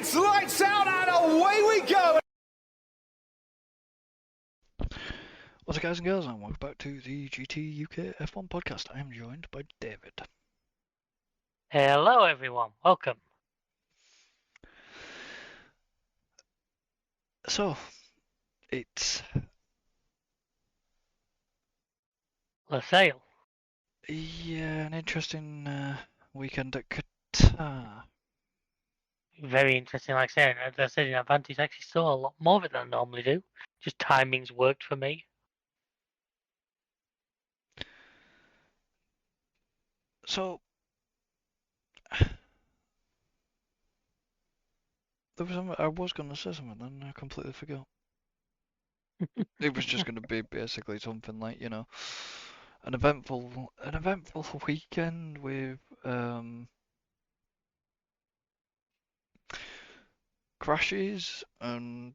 It's lights out and away we go! What's up, guys and girls, and welcome back to the GT UK F1 podcast. I am joined by David. Hello everyone, welcome. So, it's LaSalle. an interesting weekend at Qatar. Very interesting, like I said. As I said, in Advantage, I actually saw a lot more of it than I normally do. Just timings worked for me. So, I was going to say something, and I completely forgot. It was just going to be basically something like, you know, an eventful weekend with crashes and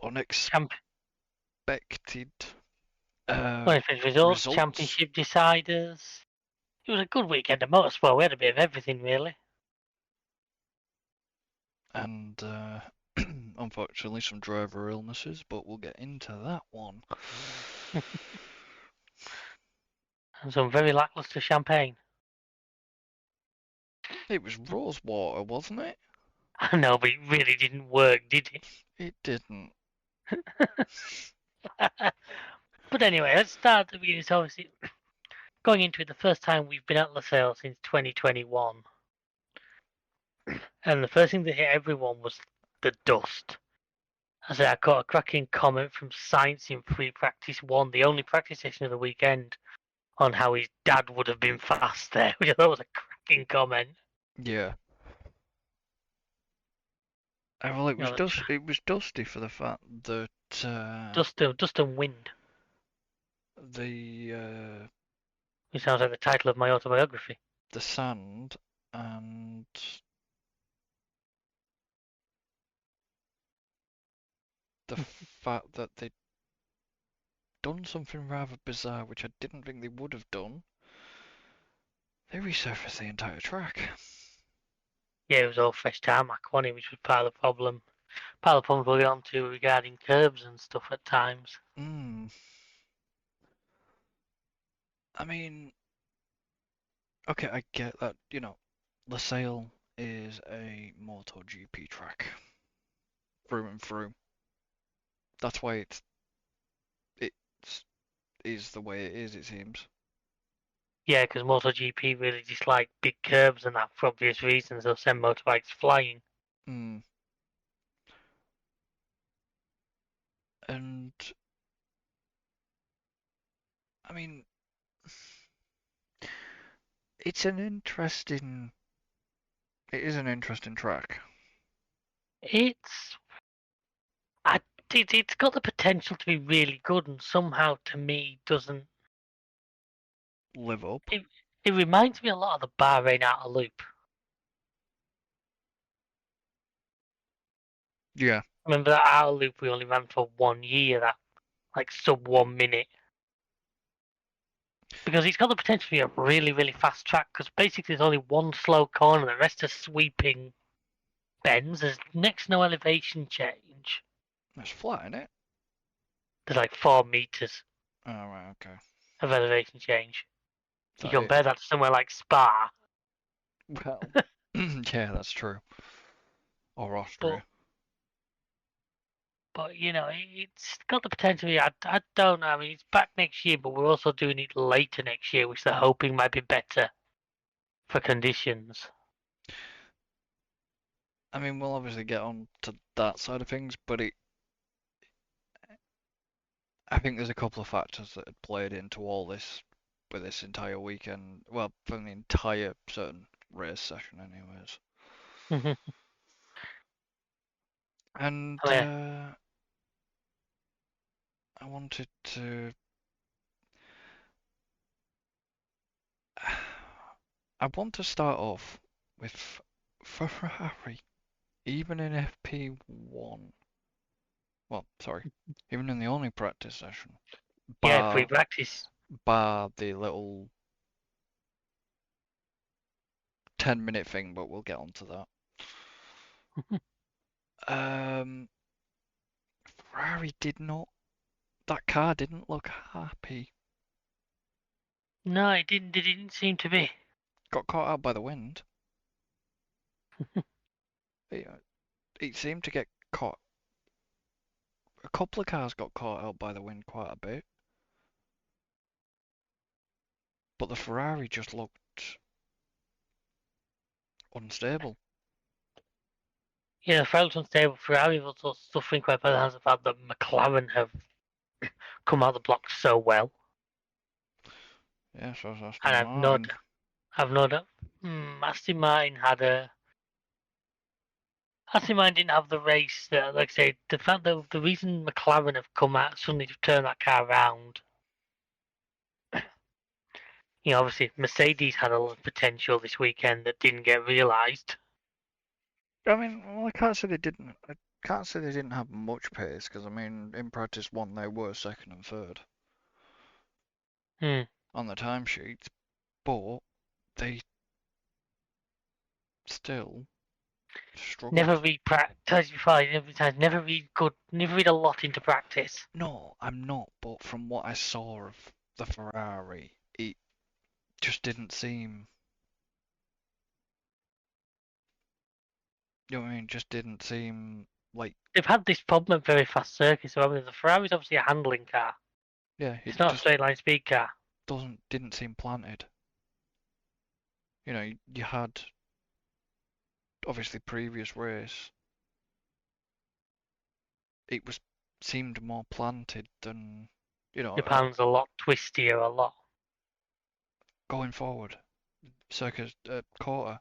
unexpected Results, championship deciders. It was a good weekend of motorsport. We had a bit of everything, really. And unfortunately some driver illnesses, but we'll get into that one. And some very lackluster champagne. It was rose water, wasn't it? I know, but it really didn't work, did it? It didn't. But anyway, let's start at the beginning. So obviously, going into it, the first time we've been at LaSalle since 2021. And the first thing that hit everyone was the dust. I said I caught a cracking comment from Science in free practice 1, the only practice session of the weekend, on how his dad would have been fast there, which I thought was a cracking comment. Yeah. Well, it was dusty for the fact that Dust and Wind. It sounds like the title of my autobiography. The sand and the fact that they'd done something rather bizarre, which I didn't think they would have done. They resurfaced the entire track. Yeah, it was all fresh tarmac, wasn't it, which was part of the problem. Part of the problem we'll get on to regarding curbs and stuff at times. I mean, okay, I get that, you know, LaSalle is a MotoGP track. Through and through. That's why it is the way it is, it seems. Yeah, because MotoGP really dislike big curbs and that for obvious reasons. They'll send motorbikes flying. And I mean, it is an interesting track. It's got the potential to be really good, and somehow to me doesn't live up. It reminds me a lot of the Bahrain outer loop. Yeah. Remember that outer loop we only ran for 1 year, that like sub 1 minute? Because it's got the potential to be a really, really fast track, because basically there's only one slow corner, the rest are sweeping bends, there's next to no elevation change. It's flat, isn't it? There's like 4 meters. Oh, right, okay. Of elevation change. You That compare that to somewhere like Spa. Well, yeah, that's true. Or Austria. But you know, it's got the potential. I don't know. I mean, it's back next year, but we're also doing it later next year, which they're hoping might be better for conditions. I mean, we'll obviously get on to that side of things, but I think there's a couple of factors that had played into all this with this entire weekend. Well, from the entire certain race session, anyways. And I wanted to. I want to start off with Ferrari, even in FP1. Well, sorry, even in the only practice session. Yeah, free practice. Bar the little 10-minute thing, but we'll get onto that. Ferrari did not. That car didn't look happy. No, it didn't. It didn't seem to be. Got caught out by the wind. It seemed to get caught. A couple of cars got caught out by the wind quite a bit. But the Ferrari just looked unstable. Yeah, the Ferrari's unstable. Ferrari was also suffering quite by the hands of the fact that McLaren have come out the block so well. Yeah, so was And Aston Martin. I've no doubt. Aston Martin had a. Aston Martin didn't have the race that, like I say, the fact that the reason McLaren have come out suddenly to turn that car around. Obviously Mercedes had a lot of potential this weekend that didn't get realised. I mean, well, I can't say they didn't. I can't say they didn't have much pace because I mean, in practice one they were second and third on the timesheets, but they still struggled. Never read practice before. Never read good. Never read a lot into practice. No, I'm not. But from what I saw of the Ferrari, it just didn't seem. You know what I mean? Just didn't seem like. They've had this problem at very fast circuits. So I mean, the Ferrari's obviously a handling car. Yeah, It's not a straight line speed car. Didn't seem planted. You had obviously previous race. It seemed more planted than Japan's a lot twistier, a lot. Going forward. Circa quarter,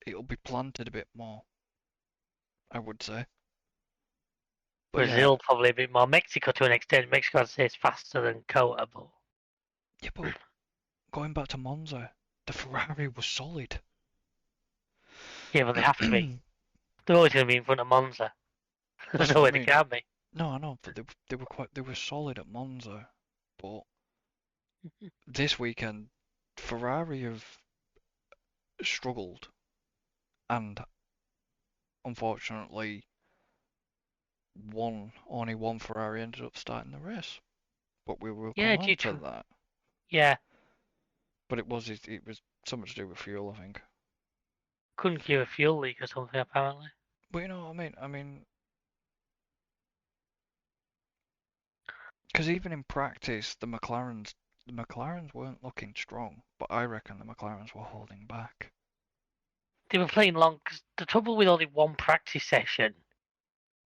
it'll be planted a bit more, I would say. But Brazil probably a bit more. Mexico to an extent. Mexico I'd say is faster than Cota, but yeah, but going back to Monza, the Ferrari was solid. yeah, but they have to be. They're always going to be in front of Monza. There's no way they can't be. No, I know, but they were solid at Monza, but this weekend Ferrari have struggled, and unfortunately, only one Ferrari ended up starting the race. But we will come on to that. Yeah. But it was something to do with fuel, I think. Couldn't cure a fuel leak or something, apparently. But you know what I mean, because even in practice, the McLarens weren't looking strong, but I reckon the McLarens were holding back. They were playing long, because the trouble with only one practice session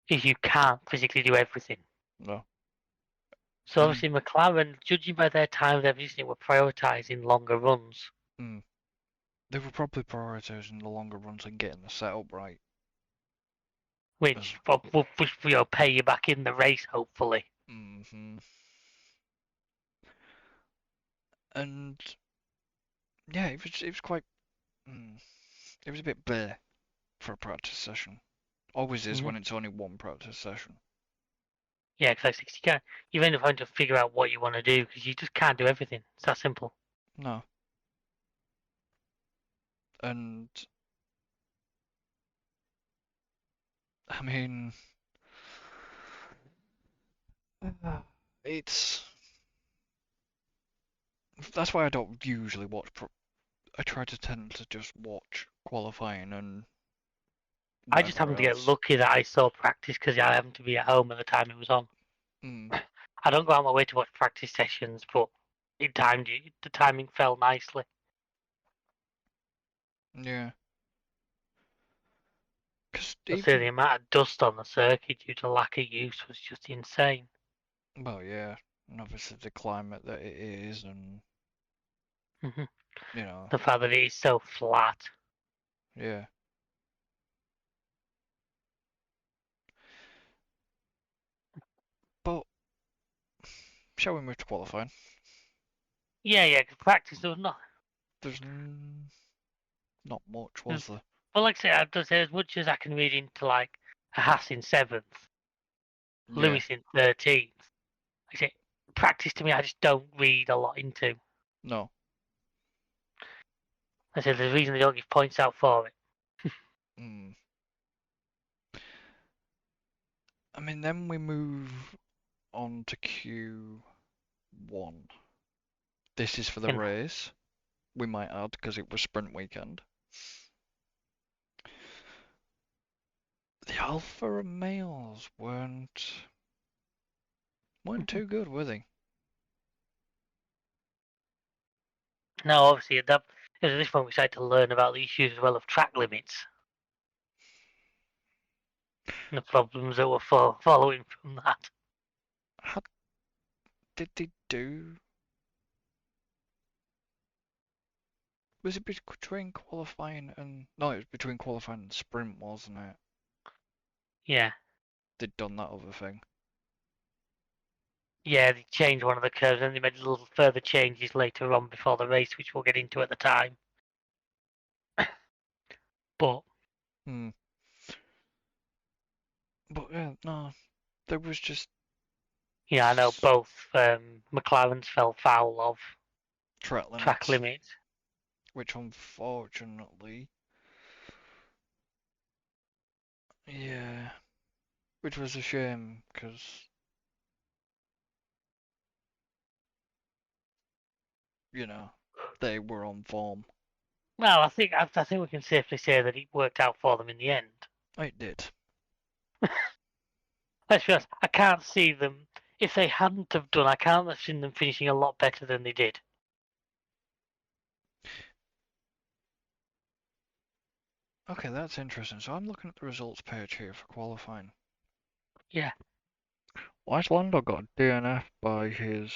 is you can't physically do everything. No. So obviously McLaren, judging by their time and everything, were prioritising longer runs. They were probably prioritising the longer runs and getting the setup right. Which will pay you back in the race, hopefully. And yeah, it was quite. It was a bit bare for a practice session. Always is when it's only one practice session. Yeah, because you end up having to figure out what you want to do because you just can't do everything. It's that simple. No. And I mean, that's why I don't usually watch. I tend to just watch qualifying and. I just happened to get lucky that I saw practice because I happened to be at home at the time it was on. I don't go out my way to watch practice sessions, but the timing fell nicely. Yeah. Because the amount of dust on the circuit due to lack of use was just insane. Well, yeah, and obviously the climate that it is, and the fact that it is so flat. Yeah. But shall we move to qualifying? Yeah, because practice there was not. There's not much, was there? Well, like I said, I'd say as much as I can read into like a Haas in 7th, Lewis in 13th. I say practice to me, I just don't read a lot into. No. I said there's a reason they don't give points out for it. I mean, then we move on to Q1. This is for the And- race, we might add, because it was sprint weekend. The alpha males weren't too good, were they? No, obviously at this point we started to learn about the issues as well of track limits and the problems that were following from that. How did they do? Was it between qualifying and no? It was between qualifying and sprint, wasn't it? Yeah. They'd done that other thing. Yeah, they changed one of the curves and they made little further changes later on before the race, which we'll get into at the time. But Hmm. But yeah, no, there was just yeah, I know both McLarens fell foul of track track limits, limits. which unfortunately, yeah, which was a shame because you know they were on form. Well, I think we can safely say that it worked out for them in the end. It did. Let's be honest, I can't see them if they hadn't have done. I can't have seen them finishing a lot better than they did. Okay, that's interesting. So I'm looking at the results page here for qualifying. Yeah, Why's Lando got DNF by his?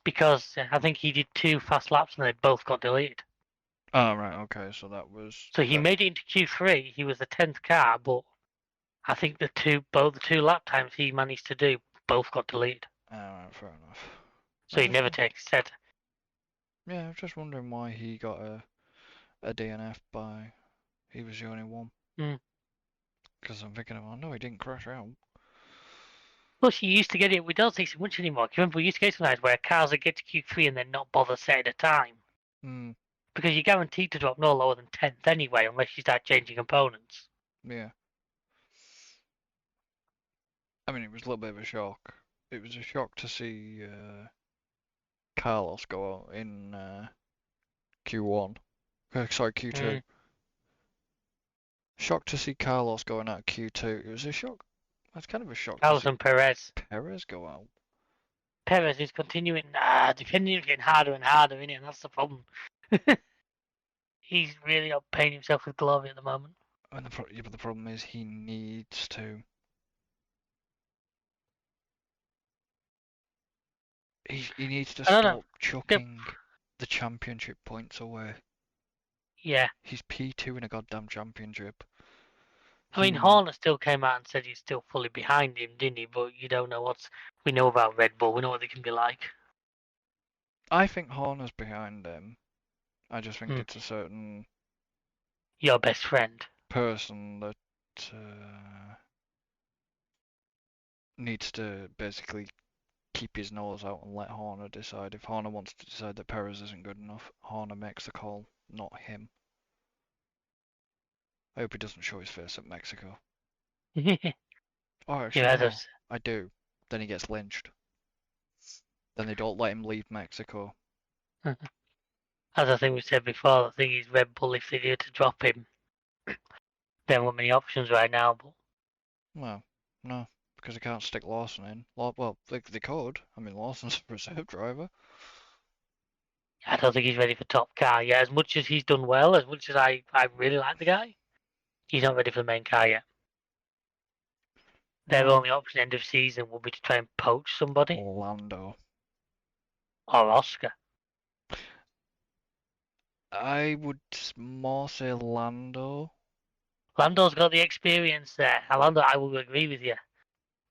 because I think he did 2 fast laps and they both got deleted. Oh right, okay, so that was. So he made it into Q3. He was the 10th car, but I think the two lap times he managed to do both got deleted. Alright, fair enough. So he never takes set. Yeah, I was just wondering why he got a DNF by. He was the only one. Mm. Because I'm thinking, oh no, he didn't crash out. Plus, you used to get it. We don't see so much anymore. Do you remember we used to get sometimes where cars would get to Q3 and then not bother setting a time Hmm. because you're guaranteed to drop no lower than 10th anyway, unless you start changing components. Yeah. I mean, it was a little bit of a shock. It was a shock to see Carlos go out in Q1. Sorry, Q2. Mm. Shocked to see Carlos going out Q2. It was a shock. That's kind of a shock to Carlos see and Perez. Perez go out. Perez is continuing, defending him, getting harder and harder, innit? And that's the problem. He's really outpaying himself with glory at the moment. And yeah, but the problem is he needs to. He needs to I don't know. stop chucking the championship points away. Yeah. He's P2 in a goddamn championship. I mean, Horner still came out and said he's still fully behind him, didn't he? But you don't know we know about Red Bull. We know what they can be like. I think Horner's behind him. I just think it's a certain Your best friend. person that needs to basically keep his nose out and let Horner decide. If Horner wants to decide that Perez isn't good enough, Horner makes the call, not him. I hope he doesn't show his face at Mexico. Oh, actually, Yeah, no, I do. Then he gets lynched. Then they don't let him leave Mexico. as I think we said before, the thing is Red Bull, if they do to drop him, they haven't got many options right now. But Well, no, because they can't stick Lawson in. Well, they could. I mean, Lawson's a reserve driver. I don't think he's ready for top car yet. As much as he's done well, as much as I really like the guy, he's not ready for the main car yet. Their only option end of season will be to try and poach somebody. Lando. Or Oscar. I would more say Lando. Lando's got the experience there. Lando, I will agree with you.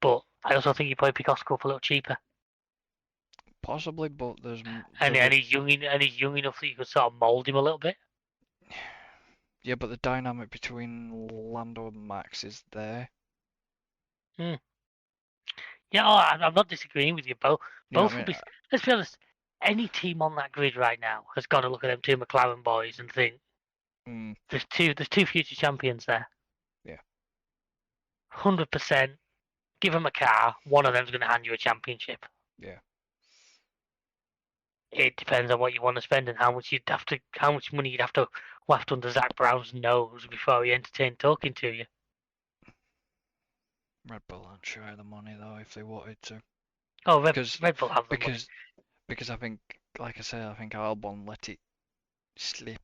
But I also think you probably pick Oscar up a little cheaper. Possibly, but there's. And he's young enough that you could sort of mould him a little bit. Yeah, but the dynamic between Lando and Max is there. Yeah, I'm not disagreeing with you. Both will be. Let's be honest. Any team on that grid right now has got to look at them two McLaren boys and think, there's two future champions there. Yeah. 100%. give them a car. One of them's going to hand you a championship. Yeah. It depends on what you want to spend and how much money you'd have to waft under Zach Brown's nose before he entertained talking to you. Red Bull aren't shy of the money though if they wanted to. Oh, Because Red Bull have the money. because I think, like I said, I think Albon let it slip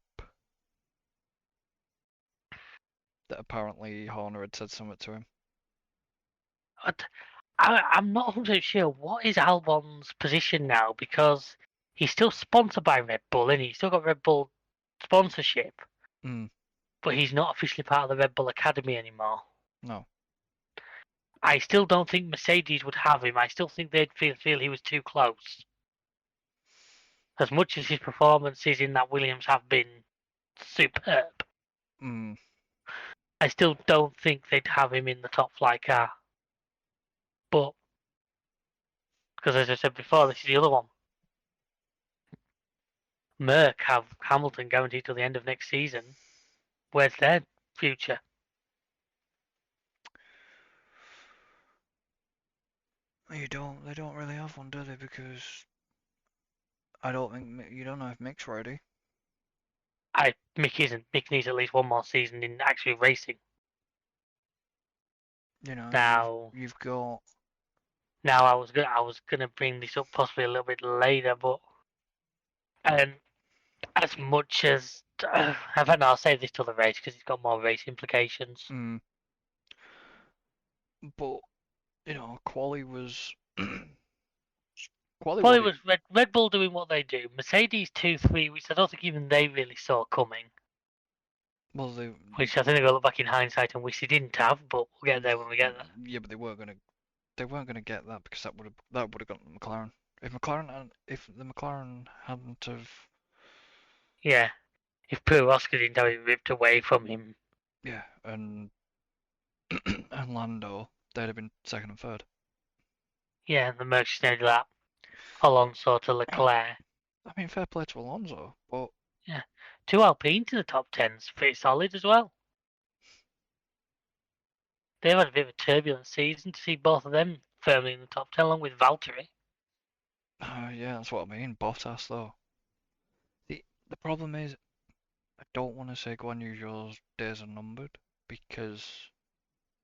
that apparently Horner had said something to him. I'm not 100% sure what is Albon's position now, because he's still sponsored by Red Bull, and he's still got Red Bull sponsorship, but he's not officially part of the Red Bull Academy anymore. No. I still don't think Mercedes would have him. I still think they'd feel he was too close. As much as his performances in that Williams have been superb, I still don't think they'd have him in the top flight car. But, because as I said before, this is the other one. Merck have Hamilton guaranteed till the end of next season. Where's their future? They don't really have one, do they? Because I don't think you don't know if Mick's ready. Mick isn't. Mick needs at least one more season in actually racing. You know, Now, you've got. Now I was gonna bring this up possibly a little bit later, but as much as I'll save this till the race because it's got more race implications. But you know, quali was. Quali was Red Bull doing what they do. Mercedes 2-3, which I don't think even they really saw coming. Well, which I think they'll look back in hindsight and wish they didn't have, but we'll get there when we get there. Yeah, but they weren't gonna get that because that would have gotten McLaren. If the McLaren hadn't have. Yeah, if poor Oscar didn't have it ripped away from him. Yeah, and and Lando, they'd have been second and third. Yeah, and the Mercs did that. Alonso to Leclerc. I mean, fair play to Alonso, but yeah, 2 Alpine to the top 10's pretty solid as well. They've had a bit of a turbulent season. To see both of them firmly in the top 10 along with Valtteri. Yeah, that's what I mean. Bottas though. The problem is, I don't want to say Guan Yu Zhou's days are numbered because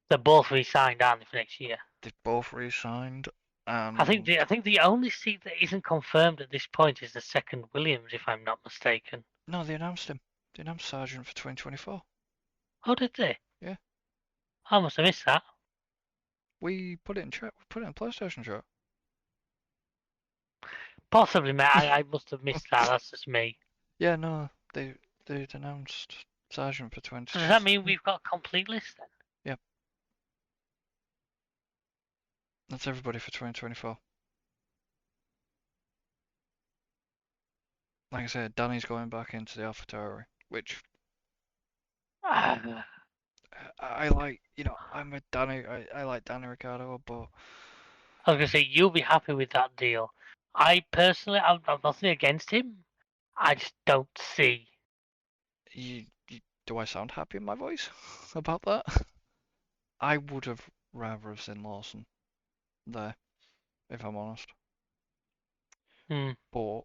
they're both re-signed, aren't they, for next year? They've both re-signed. I think the only seat that isn't confirmed at this point is the second Williams, if I'm not mistaken. No, they announced him. They announced Sargent for 2024. Oh, did they? Yeah. I must have missed that. We put it in chat. We put it in PlayStation chat. Possibly, mate. I must have missed that. That's just me. Yeah, no, they announced Sargent for 2024. So does that mean we've got a complete list then? Yep. That's everybody for 2024. Like I said, Danny's going back into the AlphaTauri, which I like. You know, I'm with Danny. I like Danny Ricciardo, but I was gonna say you'll be happy with that deal. I personally, I've nothing against him. I just don't see. Do I sound happy in my voice about that? I would have rather have seen Lawson there, if I'm honest. But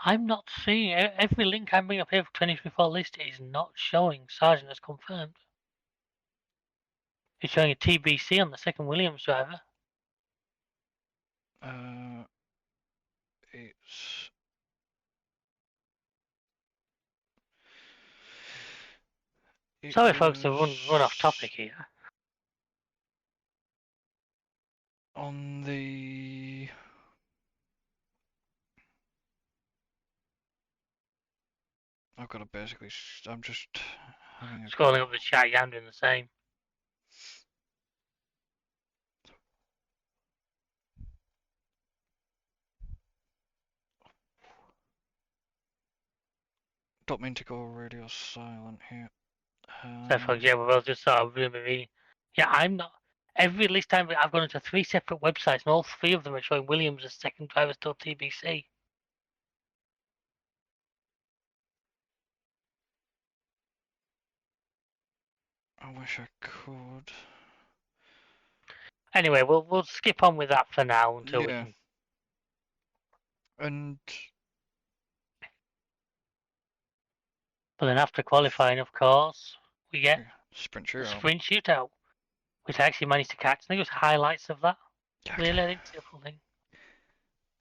I'm not seeing every link I'm bringing up here for 2024 list is not showing Sargent as confirmed. It's showing a TBC on the second Williams driver. It's Sorry, folks, to run off topic here. On the I've got to basically. I'm just scrolling up the chat. Yeah, I'm doing the same. Don't mean to go radio silent here. So, folks, yeah, we're just sort of reading. Yeah, I'm not. Every list I've gone into 3 separate websites, and all 3 of them are showing Williams as second driver still TBC. I wish I could. Anyway, we'll skip on with that for now until we Yeah. can. And But then after qualifying, of course, we get sprint the shootout. sprint shootout, which I actually managed to catch. I think it was highlights of that. Really, I didn't see the full thing.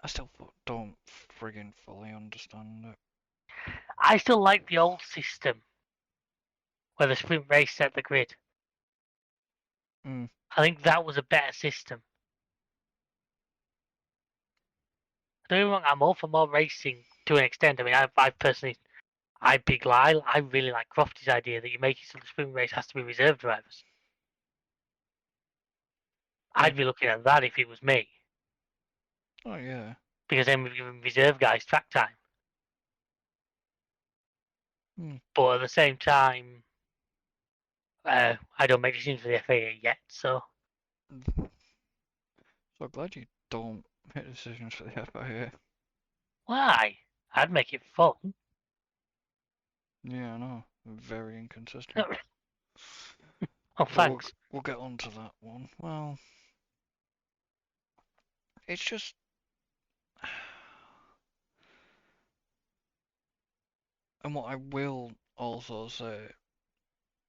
I still don't friggin' fully understand it. I still like the old system where the sprint race set the grid. Mm. I think that was a better system. Don't get me wrong, I'm all for more racing to an extent. I mean, I personally, I really like Crofty's idea that you make it so the sprint race has to be reserve drivers. Yeah. I'd be looking at that if it was me, Oh yeah. because then we've given reserve guys track time. Mm. But at the same time, I don't make decisions for the FAA yet, so. So glad you don't make decisions for the FIA. Why? I'd make it fun. Yeah, I know. Very inconsistent. Oh, thanks. We'll get on to that one. Well, it's just. And what I will also say,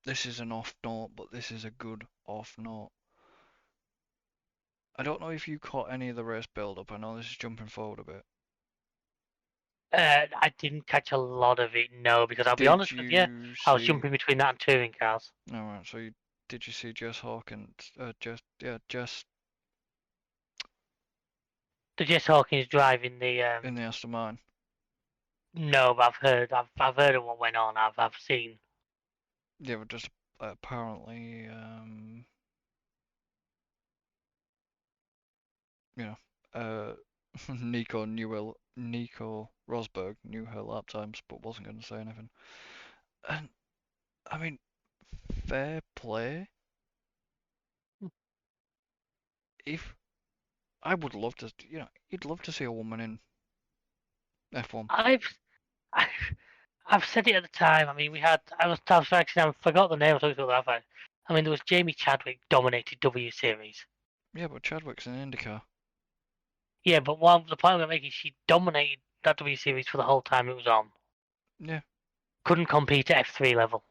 this is an off note, but this is a good off note. I don't know if you caught any of the race build up. I know this is jumping forward a bit. I didn't catch a lot of it, no, because I'll be honest with you, I was jumping between that and touring cars. Alright, so did you see Jess Hawkins? Jess. The Jess Hawkins driving the. In the Aston Martin. No, but I've heard of what went on. I've seen. Yeah, but just apparently, Nico Rosberg knew her lap times, but wasn't going to say anything. And I mean, fair play. If I would love to, you'd love to see a woman in F1. I've said it at the time. I mean, I was actually I forgot the name. I was talking about that. I mean, there was Jamie Chadwick dominated W Series. Yeah, but Chadwick's in IndyCar. Yeah, but the point I'm making, she dominated that W Series for the whole time it was on. Yeah. Couldn't compete at F3 level.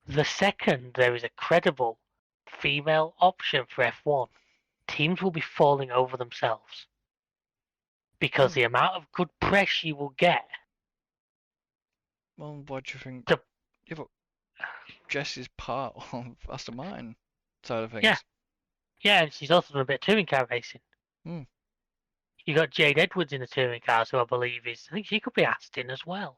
The second there is a credible female option for F1, teams will be falling over themselves. Because the amount of good press you will get. Well, what do you think? Yeah, but Jessie's part of Aston Martin side of things. Yeah. Yeah, and she's also done a bit of touring car racing. Hmm. You got Jade Edwards in the touring cars, who I believe I think she could be asked in as well.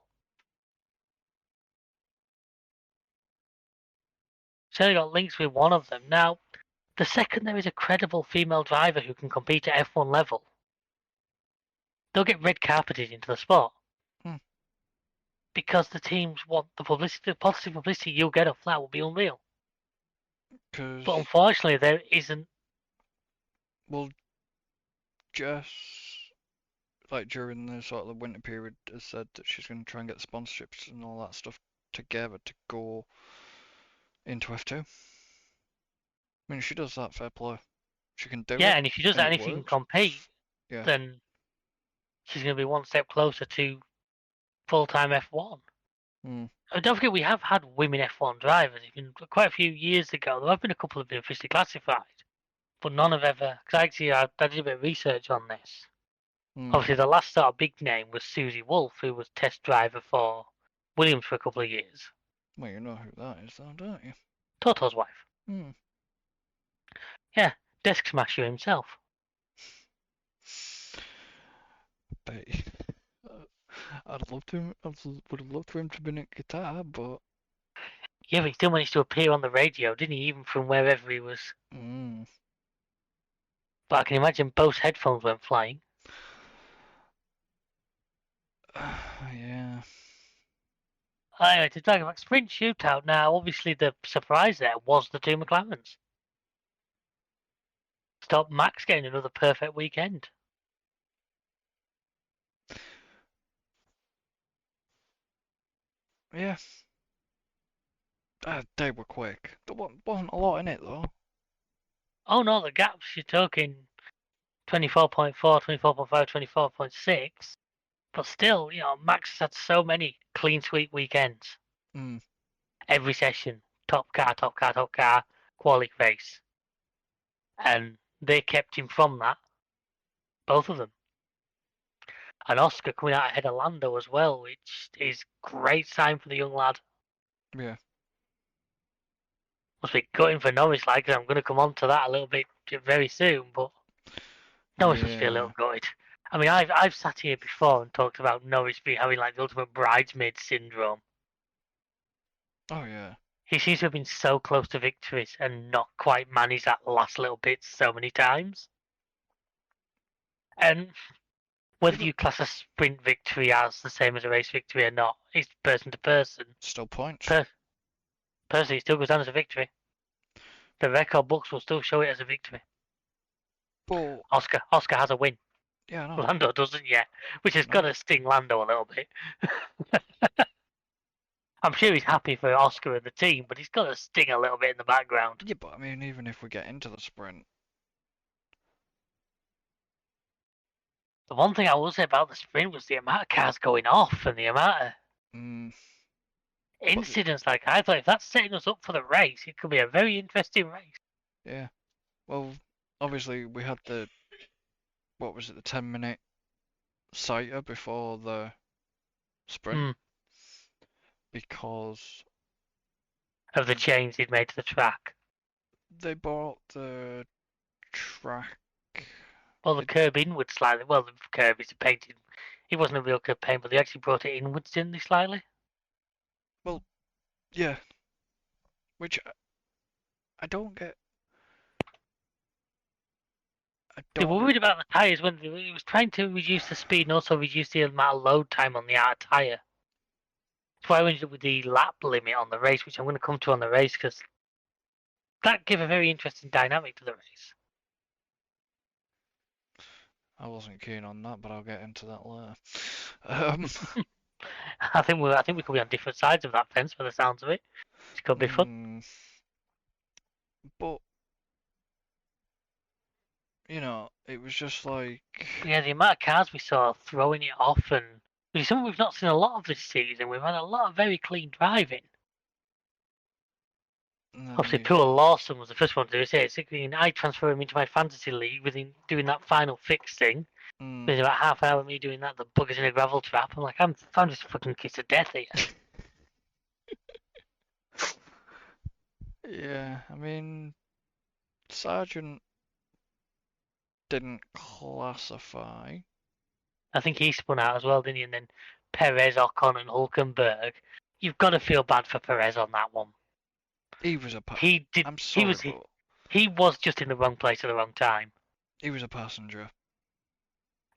Certainly got links with one of them. Now, the second there is a credible female driver who can compete at F1 level, they'll get red carpeted into the sport. Hmm. Because the teams want the publicity, the positive publicity you'll get off that will be unreal. But unfortunately, there isn't. Well, Jess, like during the sort of the winter period, has said that she's going to try and get the sponsorships and all that stuff together to go into F2. I mean, if she does that, fair play. She can do it. Yeah, and if she does that, and if she can compete, yeah, then she's going to be one step closer to full-time F1. Mm. Don't forget, we have had women F1 drivers. Even quite a few years ago, there have been a couple of been officially classified, but none have ever. Because actually, I did a bit of research on this. Obviously, the last sort of big name was Susie Wolff, who was test driver for Williams for a couple of years. Well, you know who that is, though, don't you? Toto's wife. Hmm. Yeah, desk smasher himself. Bet. I'd love to. I would have loved for him to be in guitar, but. Yeah, but he still managed to appear on the radio, didn't he? Even from wherever he was. Mm. But I can imagine both headphones went flying. Yeah. Anyway, to talk about sprint shootout now, obviously the surprise there was the two McLarens. Stop Max getting another perfect weekend. Yeah. They were quick. There wasn't a lot in it though. Oh no, the gaps you're talking 24.4, 24.5, 24.6. But still, Max has had so many clean sweep weekends. Mm. Every session, top car, top car, top car, quality race. And they kept him from that, both of them. And Oscar coming out ahead of Lando as well, which is great sign for the young lad. Yeah. Must be gutting for Norris, like, 'cause I'm going to come on to that a little bit very soon, but Norris must be a little Yeah. gutted. I mean, I've sat here before and talked about Norris having like the ultimate bridesmaid syndrome. Oh yeah. He seems to have been so close to victories and not quite managed that last little bit so many times. And whether but you class a sprint victory as the same as a race victory or not, it's person to person. still points. Personally, it still goes down as a victory. The record books will still show it as a victory. But Oscar has a win. yeah, no. Lando doesn't yet, which has got to sting Lando a little bit. I'm sure he's happy for Oscar and the team, but he's got to sting a little bit in the background. Yeah, but I mean, even if we get into the sprint, The one thing I will say about the sprint was the amount of cars going off and the amount of mm, incidents. Like, I thought if that's setting us up for the race, it could be a very interesting race. yeah. Well, obviously we had the what was it, the 10-minute sighter before the sprint because Of the change he'd made to the track. they bought the track. Well, the curb inward slightly. Well, the curb is painted. It wasn't a real curb paint, but they actually brought it inwards, didn't they, slightly? Well, yeah. Which I don't get. I They were don't. worried about the tyres when he was trying to reduce the speed and also reduce the amount of load time on the outer tyre. That's why I ended up with the lap limit on the race, which I'm going to come to on the race, because that gave a very interesting dynamic to the race. I wasn't keen on that, but I'll get into that later. I think we could be on different sides of that fence, by the sounds of it. It could be fun. But it was just like. Yeah, the amount of cars we saw throwing it off, and which is something we've not seen a lot of this season. We've had a lot of very clean driving. Obviously, poor Lawson was the first one to do it. I transfer him into my fantasy league within doing that final fix thing. Within about half an hour of me doing that, the bugger's in a gravel trap. I'm like, I'm just a fucking kiss of death here. Yeah, I mean, Sargent didn't classify. I think he spun out as well, didn't he? And then Perez, Ocon, and Hulkenberg. You've got to feel bad for Perez on that one. He was a. He did. I'm sorry, he was just in the wrong place at the wrong time. He was a passenger.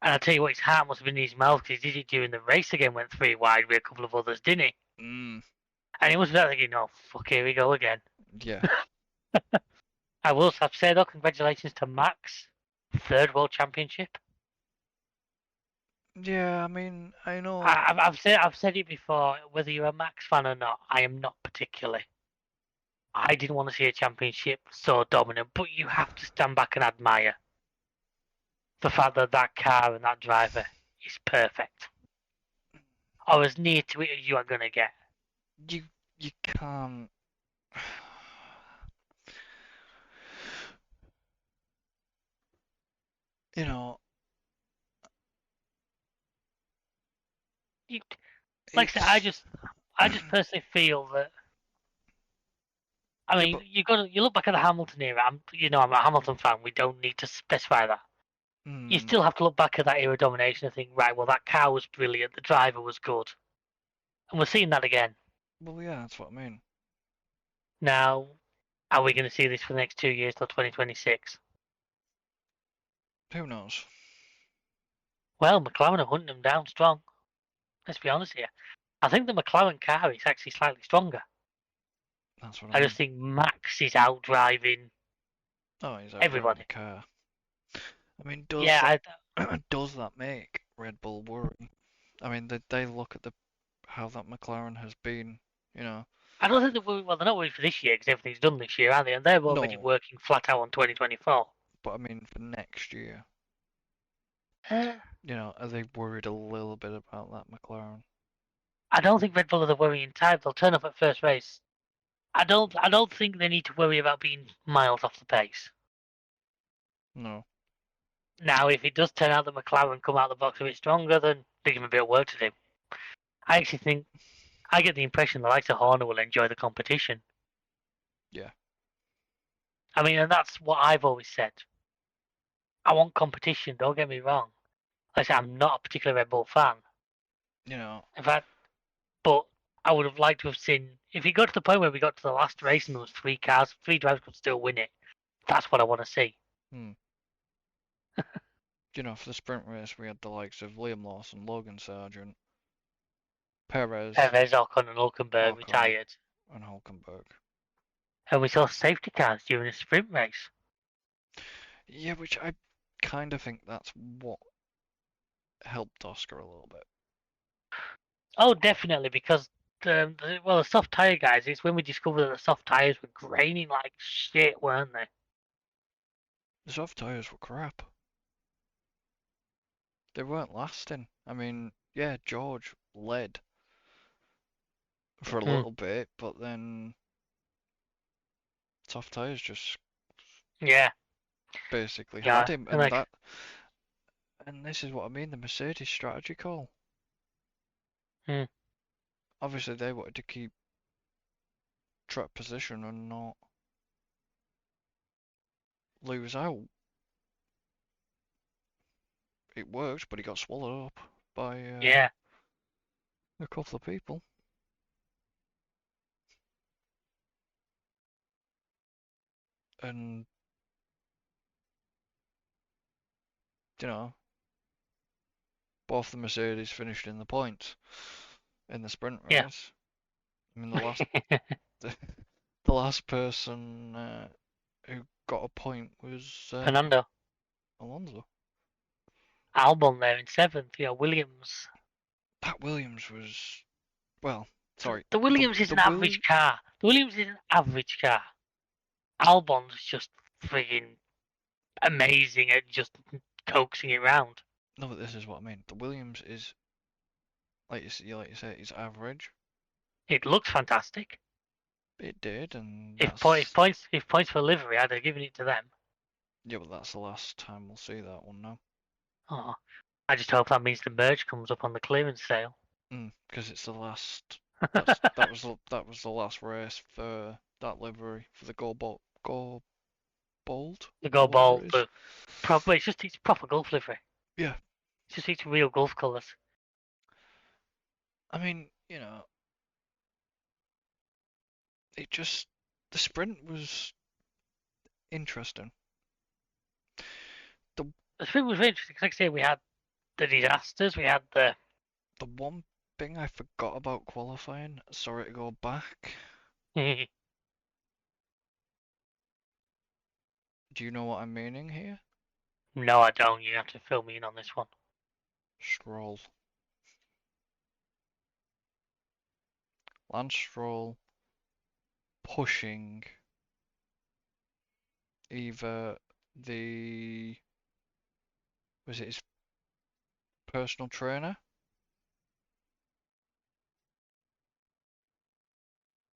And I tell you what, his heart must have been in his mouth because he did it during the race again, went 3 wide with a couple of others, didn't he? And he must have been thinking, oh, fuck, here we go again. Yeah. I will have to say, though, congratulations to Max. 3rd World Championship. Yeah, I mean, I know. I've said it before, whether you're a Max fan or not, I am not particularly. I didn't want to see a championship so dominant, but you have to stand back and admire the fact that that car and that driver is perfect. Or as near to it as you are going to get. You can't. Like I said, I just personally feel that. I mean, you look back at the Hamilton era. I'm a Hamilton fan. We don't need to specify that. You still have to look back at that era domination and think, right, well, that car was brilliant. The driver was good, and we're seeing that again. Well, yeah, that's what I mean. Now, are we going to see this for the next 2 years till 2026? Who knows? Well, McLaren are hunting them down strong. Let's be honest here. I think the McLaren car is actually slightly stronger. That's what I just think Max is out driving. Oh, he's out everybody. The car. I mean, does that make Red Bull worry? I mean, they look at how that McLaren has been, I don't think they're worried. Well, they're not worried for this year because everything's done this year, are they? And they're already No. working flat out on 2024. But I mean, for next year, Uh, are they worried a little bit about that McLaren? I don't think Red Bull are the worrying type. They'll turn up at first race. I don't think they need to worry about being miles off the pace. No. Now, if it does turn out that McLaren come out of the box a bit stronger, then they give them a bit of work to do. I actually think I get the impression the likes of Horner will enjoy the competition. Yeah. I mean, and that's what I've always said. I want competition. Don't get me wrong. Like I said, I'm not a particular Red Bull fan. In fact, but I would have liked to have seen if it got to the point where we got to the last race and there was 3 cars, 3 drivers could still win it. That's what I want to see. For the sprint race, we had the likes of Liam Lawson, Logan Sargent, Perez, Perez, Ocon, and Hulkenberg Ocon, retired, and Hulkenberg. and we saw safety cars during a sprint race. Yeah, which I kind of think that's what helped Oscar a little bit. Oh, definitely, because the soft tyre guys. It's when we discovered that the soft tyres were graining like shit, weren't they? The soft tyres were crap. They weren't lasting. I mean, yeah, George led for a little bit, but then soft tyres just Yeah. basically Yeah, had him, and like, and this is what I mean, the Mercedes strategy call. Obviously, they wanted to keep track position and not lose out. It worked, but he got swallowed up by yeah. a couple of people. And both the Mercedes finished in the points in the sprint race. Yeah. I mean, the last person who got a point was Fernando. Alonso. Albon there in 7th. Williams. That Williams was, well, sorry. The Williams is an average car. The Williams is an average car. Albon's just frigging amazing at just coaxing it round. No, but this is what I mean. The Williams is, like you say, it's average. It looks fantastic. It did, and if points for livery, I'd have given it to them. Yeah, but that's the last time we'll see that one now. Oh, I just hope that means the merge comes up on the clearance sale. Because it's the last. that was the last race for that livery for the Go Bold. The Go Bold, it's proper Gulf livery. Yeah. It's real Gulf colours. I mean, the sprint was interesting. The sprint was very interesting. Like I say, we had the disasters. We had the one thing I forgot about qualifying. Sorry to go back. Do you know what I'm meaning here? No, I don't. You have to fill me in on this one. Stroll. Lance Stroll pushing either was it his personal trainer?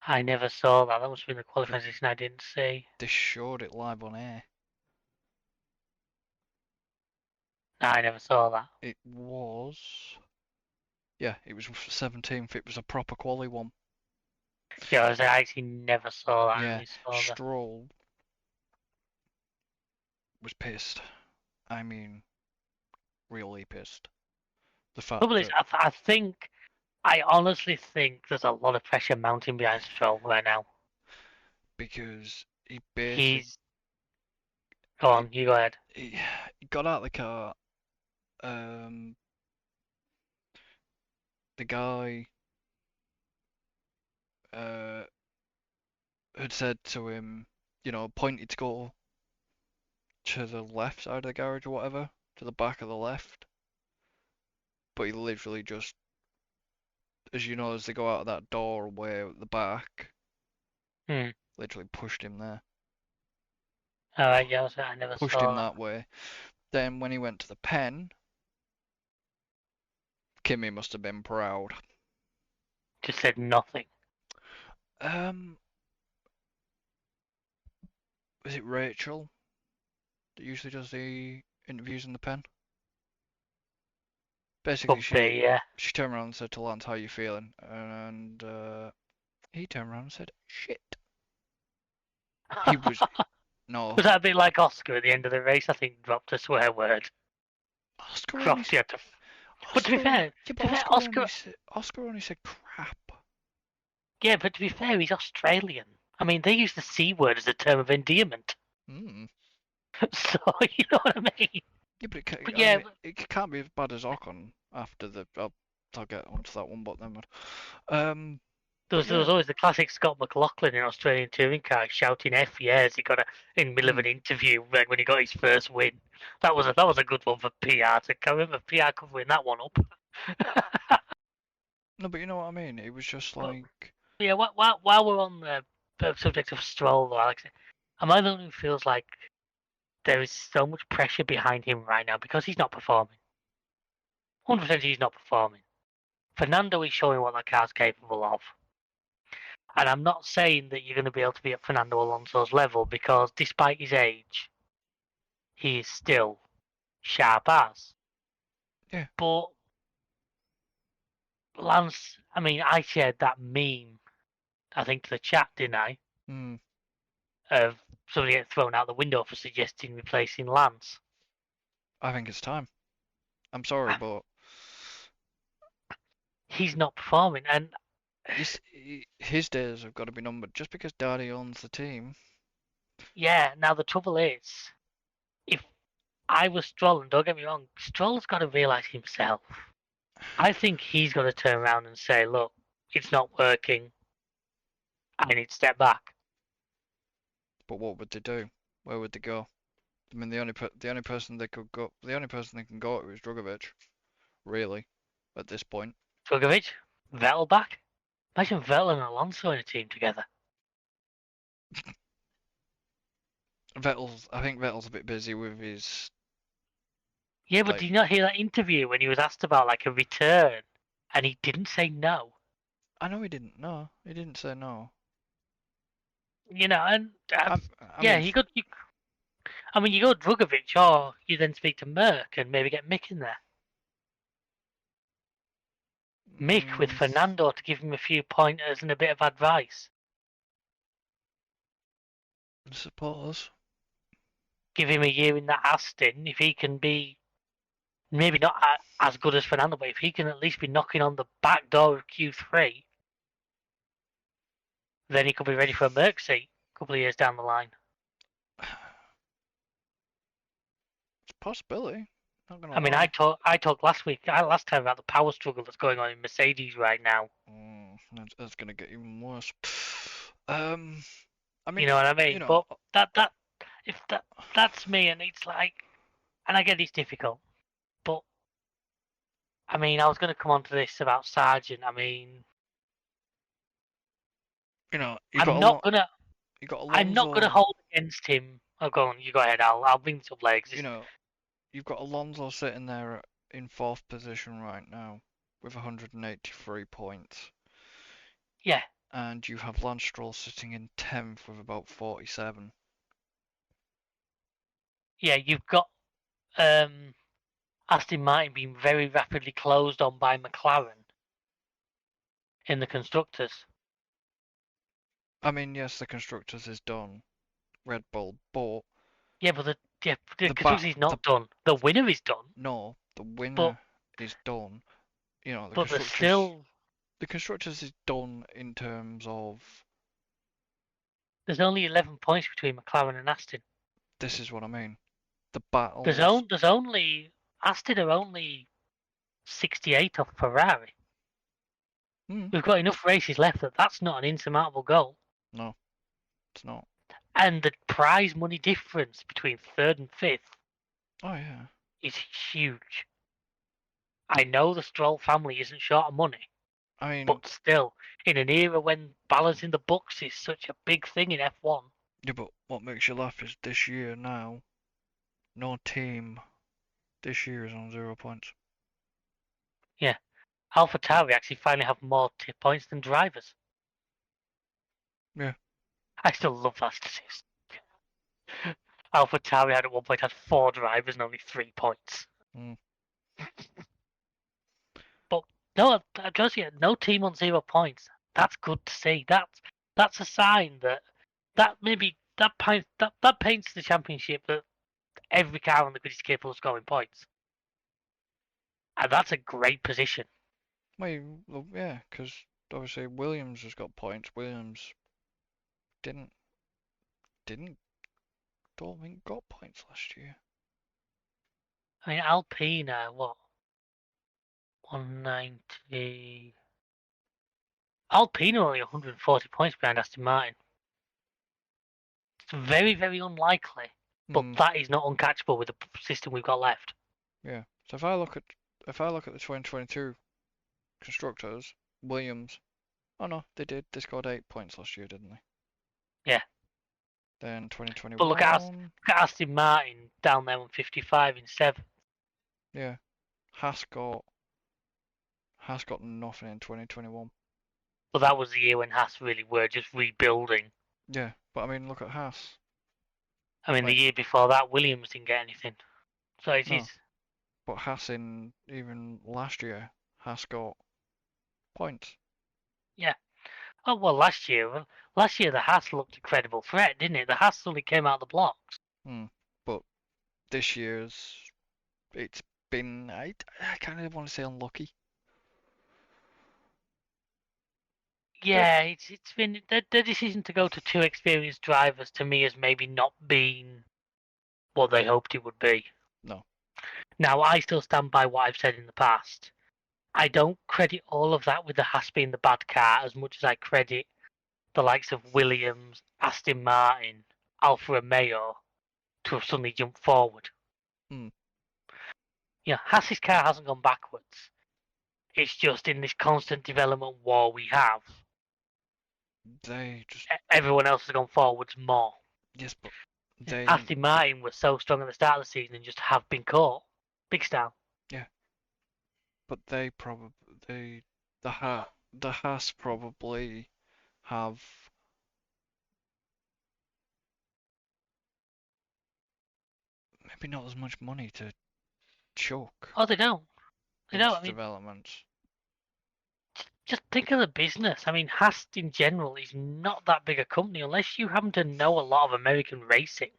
I never saw that. That must have been the qualifying session I didn't see. They showed it live on air. No, I never saw that. It was 17th. It was a proper quali one. Yeah, I actually never saw that. Yeah, Stroll was pissed. I mean, really pissed. The fact that I honestly think there's a lot of pressure mounting behind Stroll right now. Because he basically... Go on, you go ahead. He got out of the car. The guy had said to him, pointed to go to the left side of the garage or whatever, to the back of the left. But he literally just as you know, as they go out of that doorway at the back, Hmm. literally pushed him there. Alright, yeah, I never Pushed saw him that. that way. Then when he went to the pen, Kimmy must have been proud. Just said nothing. Was it Rachel that usually does the interviews in the pen? Basically, Could be, yeah. she turned around and said to Lance, "How you feeling?" And he turned around and said, "Shit." He was no. Was that a bit like Oscar at the end of the race? I think dropped a swear word. Oscar only Crofty had to. But to be Oscar, fair, yeah, but Oscar only said crap. yeah, but to be fair, he's Australian. I mean, they use the C word as a term of endearment. Hmm. So you know what I mean. Yeah, but But I yeah, mean, it can't be as bad as Ocon after the. I'll get onto that one, but then. there was Yeah. always the classic Scott McLaughlin in Australian touring car shouting "F yes." He got in the middle of an interview when he got his first win. That was a good one for PR. I remember PR covering that one up. No, but you know what I mean. It was just But like. yeah, while we're on the subject of Stroll, though, Alex, am I the one who feels like there is so much pressure behind him right now because he's not performing? 100% he's not performing. Fernando is showing what that car's capable of. And I'm not saying that you're going to be able to be at Fernando Alonso's level because despite his age, he is still sharp as. Yeah. But Lance, I mean, I shared that meme, I think, to the chat, didn't I? Mm. Of somebody getting thrown out the window for suggesting replacing Lance. I think it's time. I'm sorry, but He's not performing, and his days have got to be numbered. Just because Daddy owns the team. yeah. Now the trouble is, if I was Stroll, and don't get me wrong, Stroll's got to realise himself. I think he's got to turn around and say, "Look, it's not working. I need to step back." But what would they do? Where would they go? I mean, the only person they can go to is Drugovich, really, at this point. Drugovic, Vettel back. Imagine Vettel and Alonso in a team together. I think Vettel's a bit busy with his. Yeah, but Like, did you not hear that interview when he was asked about like a return, and he didn't say no? I know he didn't. No, he didn't say no. You know, and I yeah, mean, I mean, you go Drugovic, or you then speak to Merck and maybe get Mick in there. Mick with Fernando to give him a few pointers and a bit of advice. I suppose. Give him a year in that Aston if he can be maybe not as good as Fernando, but if he can at least be knocking on the back door of Q3, then he could be ready for a Merck seat a couple of years down the line. It's a possibility. Not gonna I mean, lie. I talked last time about the power struggle that's going on in Mercedes right now. That's gonna get even worse. I mean, You know what I mean? you know, But that's me, and it's like, and I get it's difficult, but I mean, I was going to come on to this about Sargent. I mean, you know, I'm not gonna Alonso. hold against him. Oh, go on, you go ahead. I'll bring this up legs. You know, you've got Alonso sitting there in fourth position right now with 183 points. Yeah. And you have Lance Stroll sitting in 10th with about 47. Yeah, you've got Aston Martin being very rapidly closed on by McLaren in the constructors. I mean, yes, the constructors is done, Red Bull, but yeah, but the constructors is not done. The winner is done. No, the winner is done. You know, but the constructors is done in terms of. There's only 11 points between McLaren and Aston. This is what I mean. The battles. There's only Aston are only 68 off Ferrari. We've got enough races left that's not an insurmountable goal. No, it's not. And the prize money difference between third and fifth. Oh yeah. Is huge. I know the Stroll family isn't short of money. I mean, But still, in an era when balancing the books is such a big thing in F1, yeah, but what makes you laugh is this year now, no team this year is on 0 points. AlphaTauri actually finally have more points than drivers. Yeah. I still love that statistic. AlphaTauri had at one point had 4 drivers and only 3 points. Mm. But no, just yet, no team on 0 points. That's good to see. That's a sign that maybe that paints the championship that every car on the grid is capable of scoring points, and that's a great position. Well, yeah, because obviously Williams has got points. Williams didn't don't think got points last year. I mean, Alpine are what 190. Alpine are only 140 points behind Aston Martin. It's very, very unlikely, but that is not uncatchable with the system we've got left. Yeah. So if I look at the 2022 constructors, Williams. Oh no, they did. They scored 8 points last year, didn't they? Yeah. Then 2021. But look at Aston Martin down there on 55 in 7th. Yeah. Haas got nothing in 2021. But that was the year when Haas really were just rebuilding. Yeah, but I mean, look at Haas. I mean, the year before that, Williams didn't get anything. So it is. But Haas in even last year, Haas got points. Yeah. Oh well, last year the Haas looked a credible threat, didn't it? The Haas suddenly came out of the blocks. But this year's, it's been I kind of want to say unlucky. Yeah, it's been the decision to go to 2 experienced drivers to me has maybe not been what they hoped it would be. No. Now I still stand by what I've said in the past. I don't credit all of that with the Haas being the bad car as much as I credit the likes of Williams, Aston Martin, Alfa Romeo to have suddenly jumped forward. Yeah, Haas's car hasn't gone backwards. It's just in this constant development war we have. Everyone else has gone forwards more. Yes, but Aston Martin was so strong at the start of the season and just have been caught. Big style. Yeah. But they probably the Haas probably have maybe not as much money to choke. Oh, they don't. They don't. I mean, Developments. Just think of the business. I mean, Haas in general is not that big a company unless you happen to know a lot of American racing.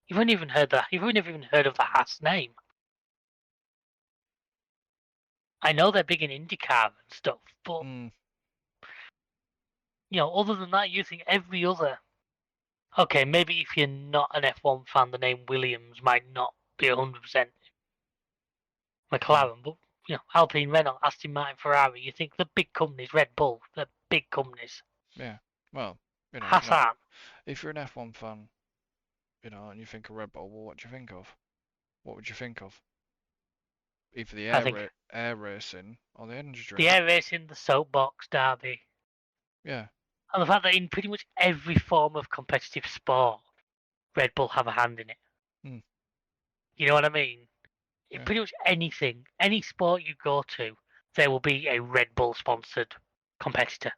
You've only even heard of the Haas name. I know they're big in IndyCar and stuff, but other than that, you think every other. Okay, maybe if you're not an F1 fan, the name Williams might not be 100% McLaren, but Alpine, Renault, Aston Martin, Ferrari. You think the big companies, Red Bull, they're big companies. Yeah, well, Haas aren't. If you're an F1 fan, and you think of Red Bull, well, what do you think of? What would you think of? Either the air racing or the energy drink. The air racing, the soapbox derby. Yeah. And the fact that in pretty much every form of competitive sport, Red Bull have a hand in it. You know what I mean? In pretty much anything, any sport you go to, there will be a Red Bull sponsored competitor.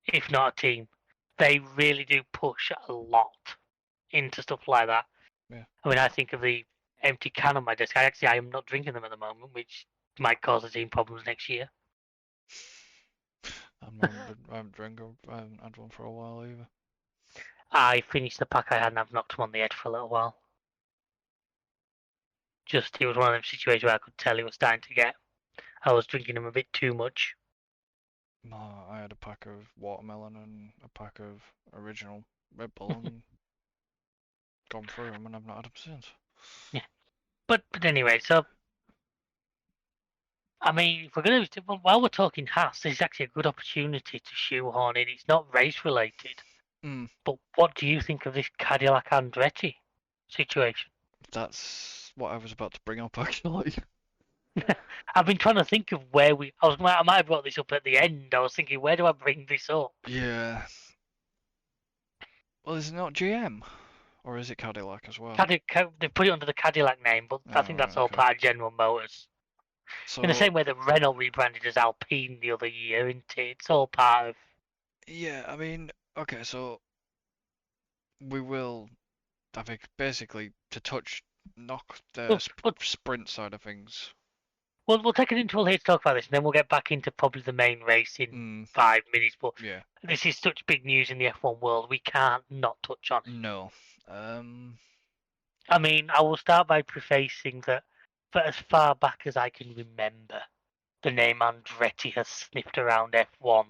If not a team. They really do push a lot into stuff like that. Yeah. I mean, I think of the empty can on my desk. I am not drinking them at the moment, which might cause the team problems next year. I haven't had one for a while either. I finished the pack I had and I've knocked them on the head for a little while. It was one of them situations where I could tell it was starting to get. I was drinking them a bit too much. No, I had a pack of watermelon and a pack of original Red Bull and gone through them and I've not had them since. Yeah. But anyway, so I mean, if we're going to, while we're talking Haas, this is actually a good opportunity to shoehorn in. It's not race related, but what do you think of this Cadillac Andretti situation? That's what I was about to bring up, actually. I've been trying to think of where we. I might have brought this up at the end. I was thinking, where do I bring this up? Yeah. Well, is it not GM? Or is it Cadillac as well? They put it under the Cadillac name, but I Oh, think right, that's all okay. part of General Motors. In the So, same way that Renault rebranded as Alpine the other year, isn't it? It's all part of. yeah, I mean, okay, so we will, I think, basically, knock the We'll, sprint side of things. we'll take an interval here to talk about this, and then we'll get back into probably the main race in Mm, 5 minutes. But yeah. this is such big news in the F1 world, we can't not touch on it. No. I mean, I will start by prefacing that for as far back as I can remember, the name Andretti has sniffed around F1.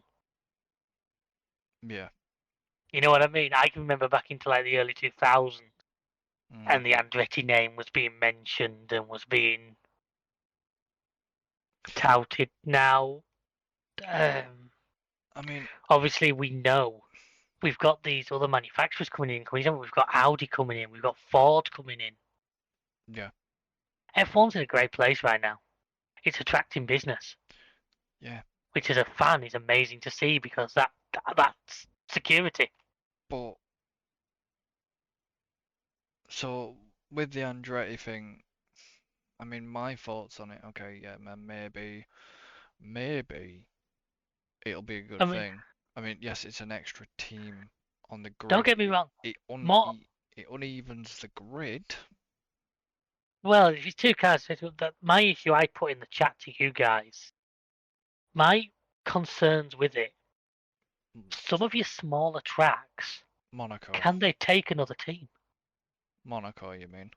Yeah. You know what I mean? I can remember back into like the early 2000s, and Mm. the Andretti name was being mentioned and was being touted. Now, I mean, obviously, we know we've got these other manufacturers coming in. We've got Audi coming in. We've got Ford coming in. yeah. F1's in a great place right now. It's attracting business, Yeah. which as a fan is amazing to see because that's security. But, so, with the Andretti thing, I mean, my thoughts on it, okay, yeah, man, maybe it'll be a good I mean, thing. I mean, yes, it's an extra team on the don't grid. get me wrong. It More it unevens the grid. well, if it's two cars, that my issue I put in the chat to you guys. My concerns with it. Some of your smaller tracks, Monaco. can they take another team? Monaco, you mean?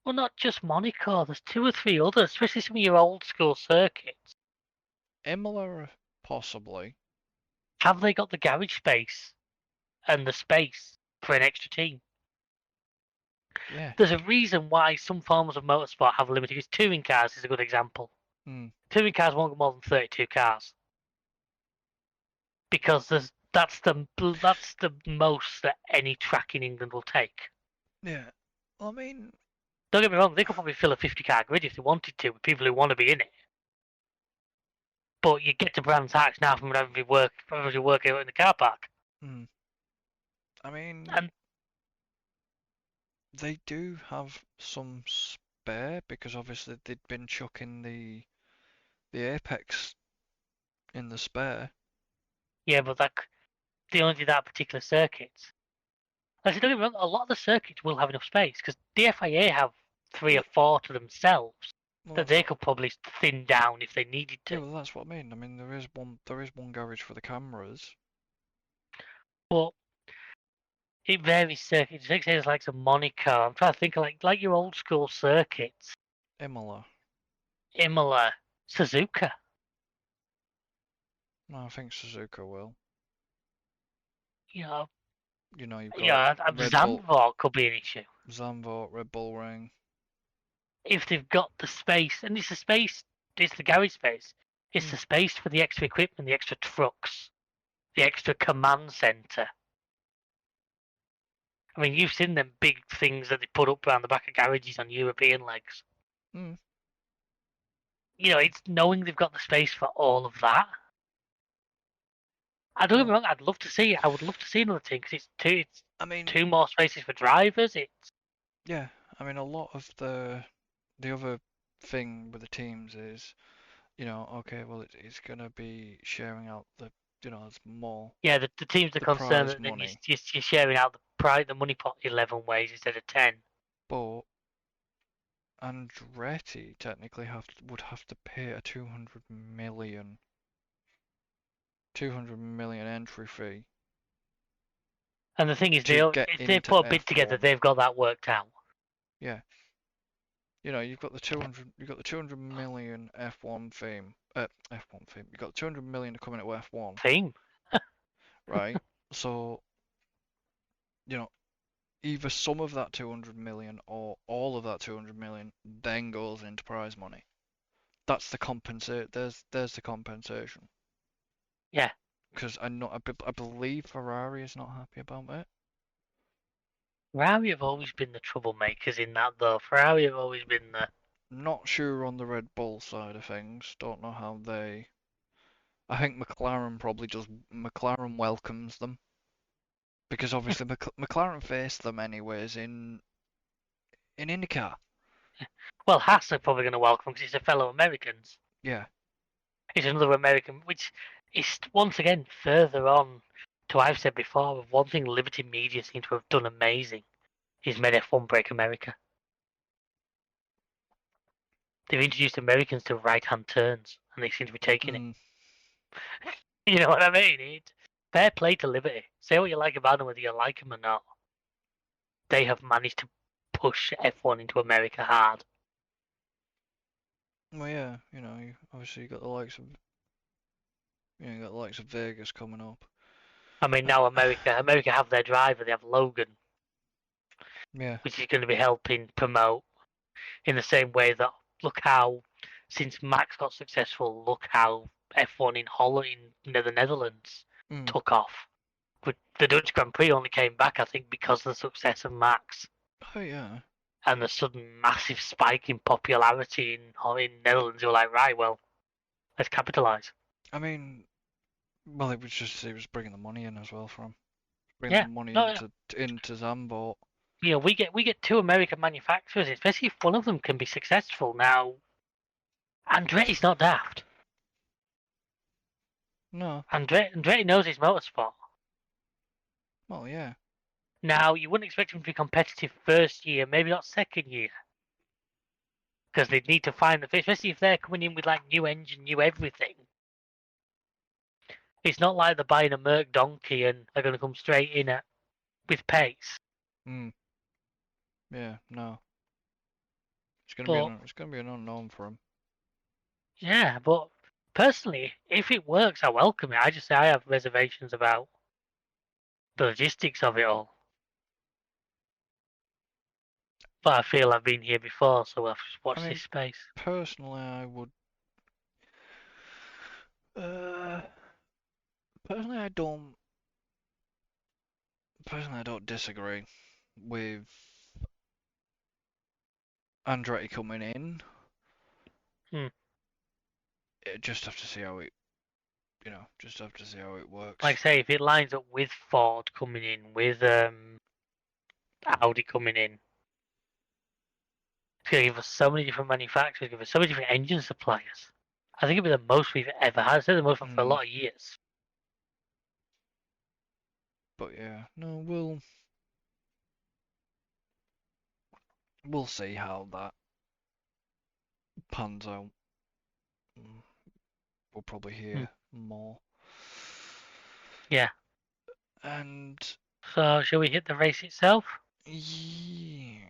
Well, not just Monaco. There's two or three others, especially some of your old school circuits. Imola, possibly. Have they got the garage space and the space for an extra team? Yeah. There's a reason why some forms of motorsport have limited. Because touring cars is a good example. Mm. Touring cars won't go more than 32 cars because that's the most that any track in England will take. Yeah. I mean, Don't get me wrong, they could probably fill a 50-car grid if they wanted to with people who want to be in it. But you get to Brands Hatch now from every work out in the car park. mm. I mean, And they do have some spare because obviously they'd been chucking the Apex in the spare. yeah, but they only do that particular circuits. Like, don't get me wrong, a lot of the circuits will have enough space because the FIA have 3 or 4 to themselves Well, that they could probably thin down if they needed yeah, to. well, that's what I mean. I mean, there is one garage for the cameras. But it varies circuits. It's like some Monaco. I'm trying to think of like your old school circuits. Imola. Imola, Suzuka. No, I think Suzuka will. You know, You know, you've got yeah, Red Bull, Zandvoort could be an issue. Zandvoort, Red Bull Ring. If they've got the space, and it's the space, it's the garage space. It's the space for the extra equipment, the extra trucks, the extra command center. I mean, you've seen them big things that they put up around the back of garages on European legs. Mm. You know, it's knowing they've got the space for all of that. I don't get me wrong. I'd love to see it. I would love to see another team because it's I mean, two more spaces for drivers. It's yeah. I mean, a lot of the other thing with the teams is, you know, okay, well, it's gonna be sharing out the, you know, it's more yeah. The teams are the concerned prize that then money, you're sharing out the money pot 11 ways instead of 10. but Andretti technically would have to pay a 200 million entry fee And the thing is, to get if they into put a bid together, F1. they've got that worked out. Yeah. You know, you've got the 200 million F1 theme. F1 theme. You've got 200 million to come into F1, Theme. right? So, you know, either some of that 200 million or all of that 200 million then goes into prize money. That's the compensate. There's the compensation. Yeah. Because I believe Ferrari is not happy about it. Ferrari have always been the troublemakers in that, though. Ferrari have always been the Not sure on the Red Bull side of things. Don't know how they. I think McLaren welcomes them because obviously McLaren faced them anyways in IndyCar. Well, Haas are probably going to welcome because it's a fellow Americans. Yeah. It's another American, which is once again further on to what I've said before. Of one thing Liberty Media seem to have done amazing is made F1 break America. They've introduced Americans to right-hand turns, and they seem to be taking it. You know what I mean? Fair play to Liberty. Say what you like about them, whether you like them or not. They have managed to push F1 into America hard. Well, yeah, obviously you got the likes of, you got the likes of Vegas coming up. I mean, now America have their driver. They have Logan, Yeah. which is going to be helping promote in the same way that look how since Max got successful, look how F1 in Holland, in the Netherlands, took off. But the Dutch Grand Prix only came back, I think, because of the success of Max. Oh yeah. And the sudden massive spike in popularity in Netherlands. You were like, right, well, let's capitalise. I mean, well, it was bringing the money in as well from Yeah, the money no, into Zambot. you know, we get two American manufacturers, especially if one of them can be successful. Now, Andretti's not daft. No. Andretti knows his motorsport. Well, yeah. Now, you wouldn't expect him to be competitive first year, maybe not second year. Because they'd need to find the fit, especially if they're coming in with like new engine, new everything. It's not like they're buying a Merc donkey and they're going to come straight in with pace. Yeah, no. It's gonna be an unknown for him. Yeah, but personally, if it works, I welcome it. I just say I have reservations about the logistics of it all. But I feel I've been here before, so I've just watched this space. Personally, I would. Personally, I don't. Personally, I don't disagree with Andretti coming in. Just have to see how it. Just have to see how it works. Like I say, if it lines up with Ford coming in, with Audi coming in, it's going to give us so many different manufacturers, give us so many different engine suppliers. I think it'll be the most we've ever had. It's the most for a lot of years. But yeah, no, we'll see how that pans out. We'll probably hear more. Yeah. And so, shall we hit the race itself? Yeah.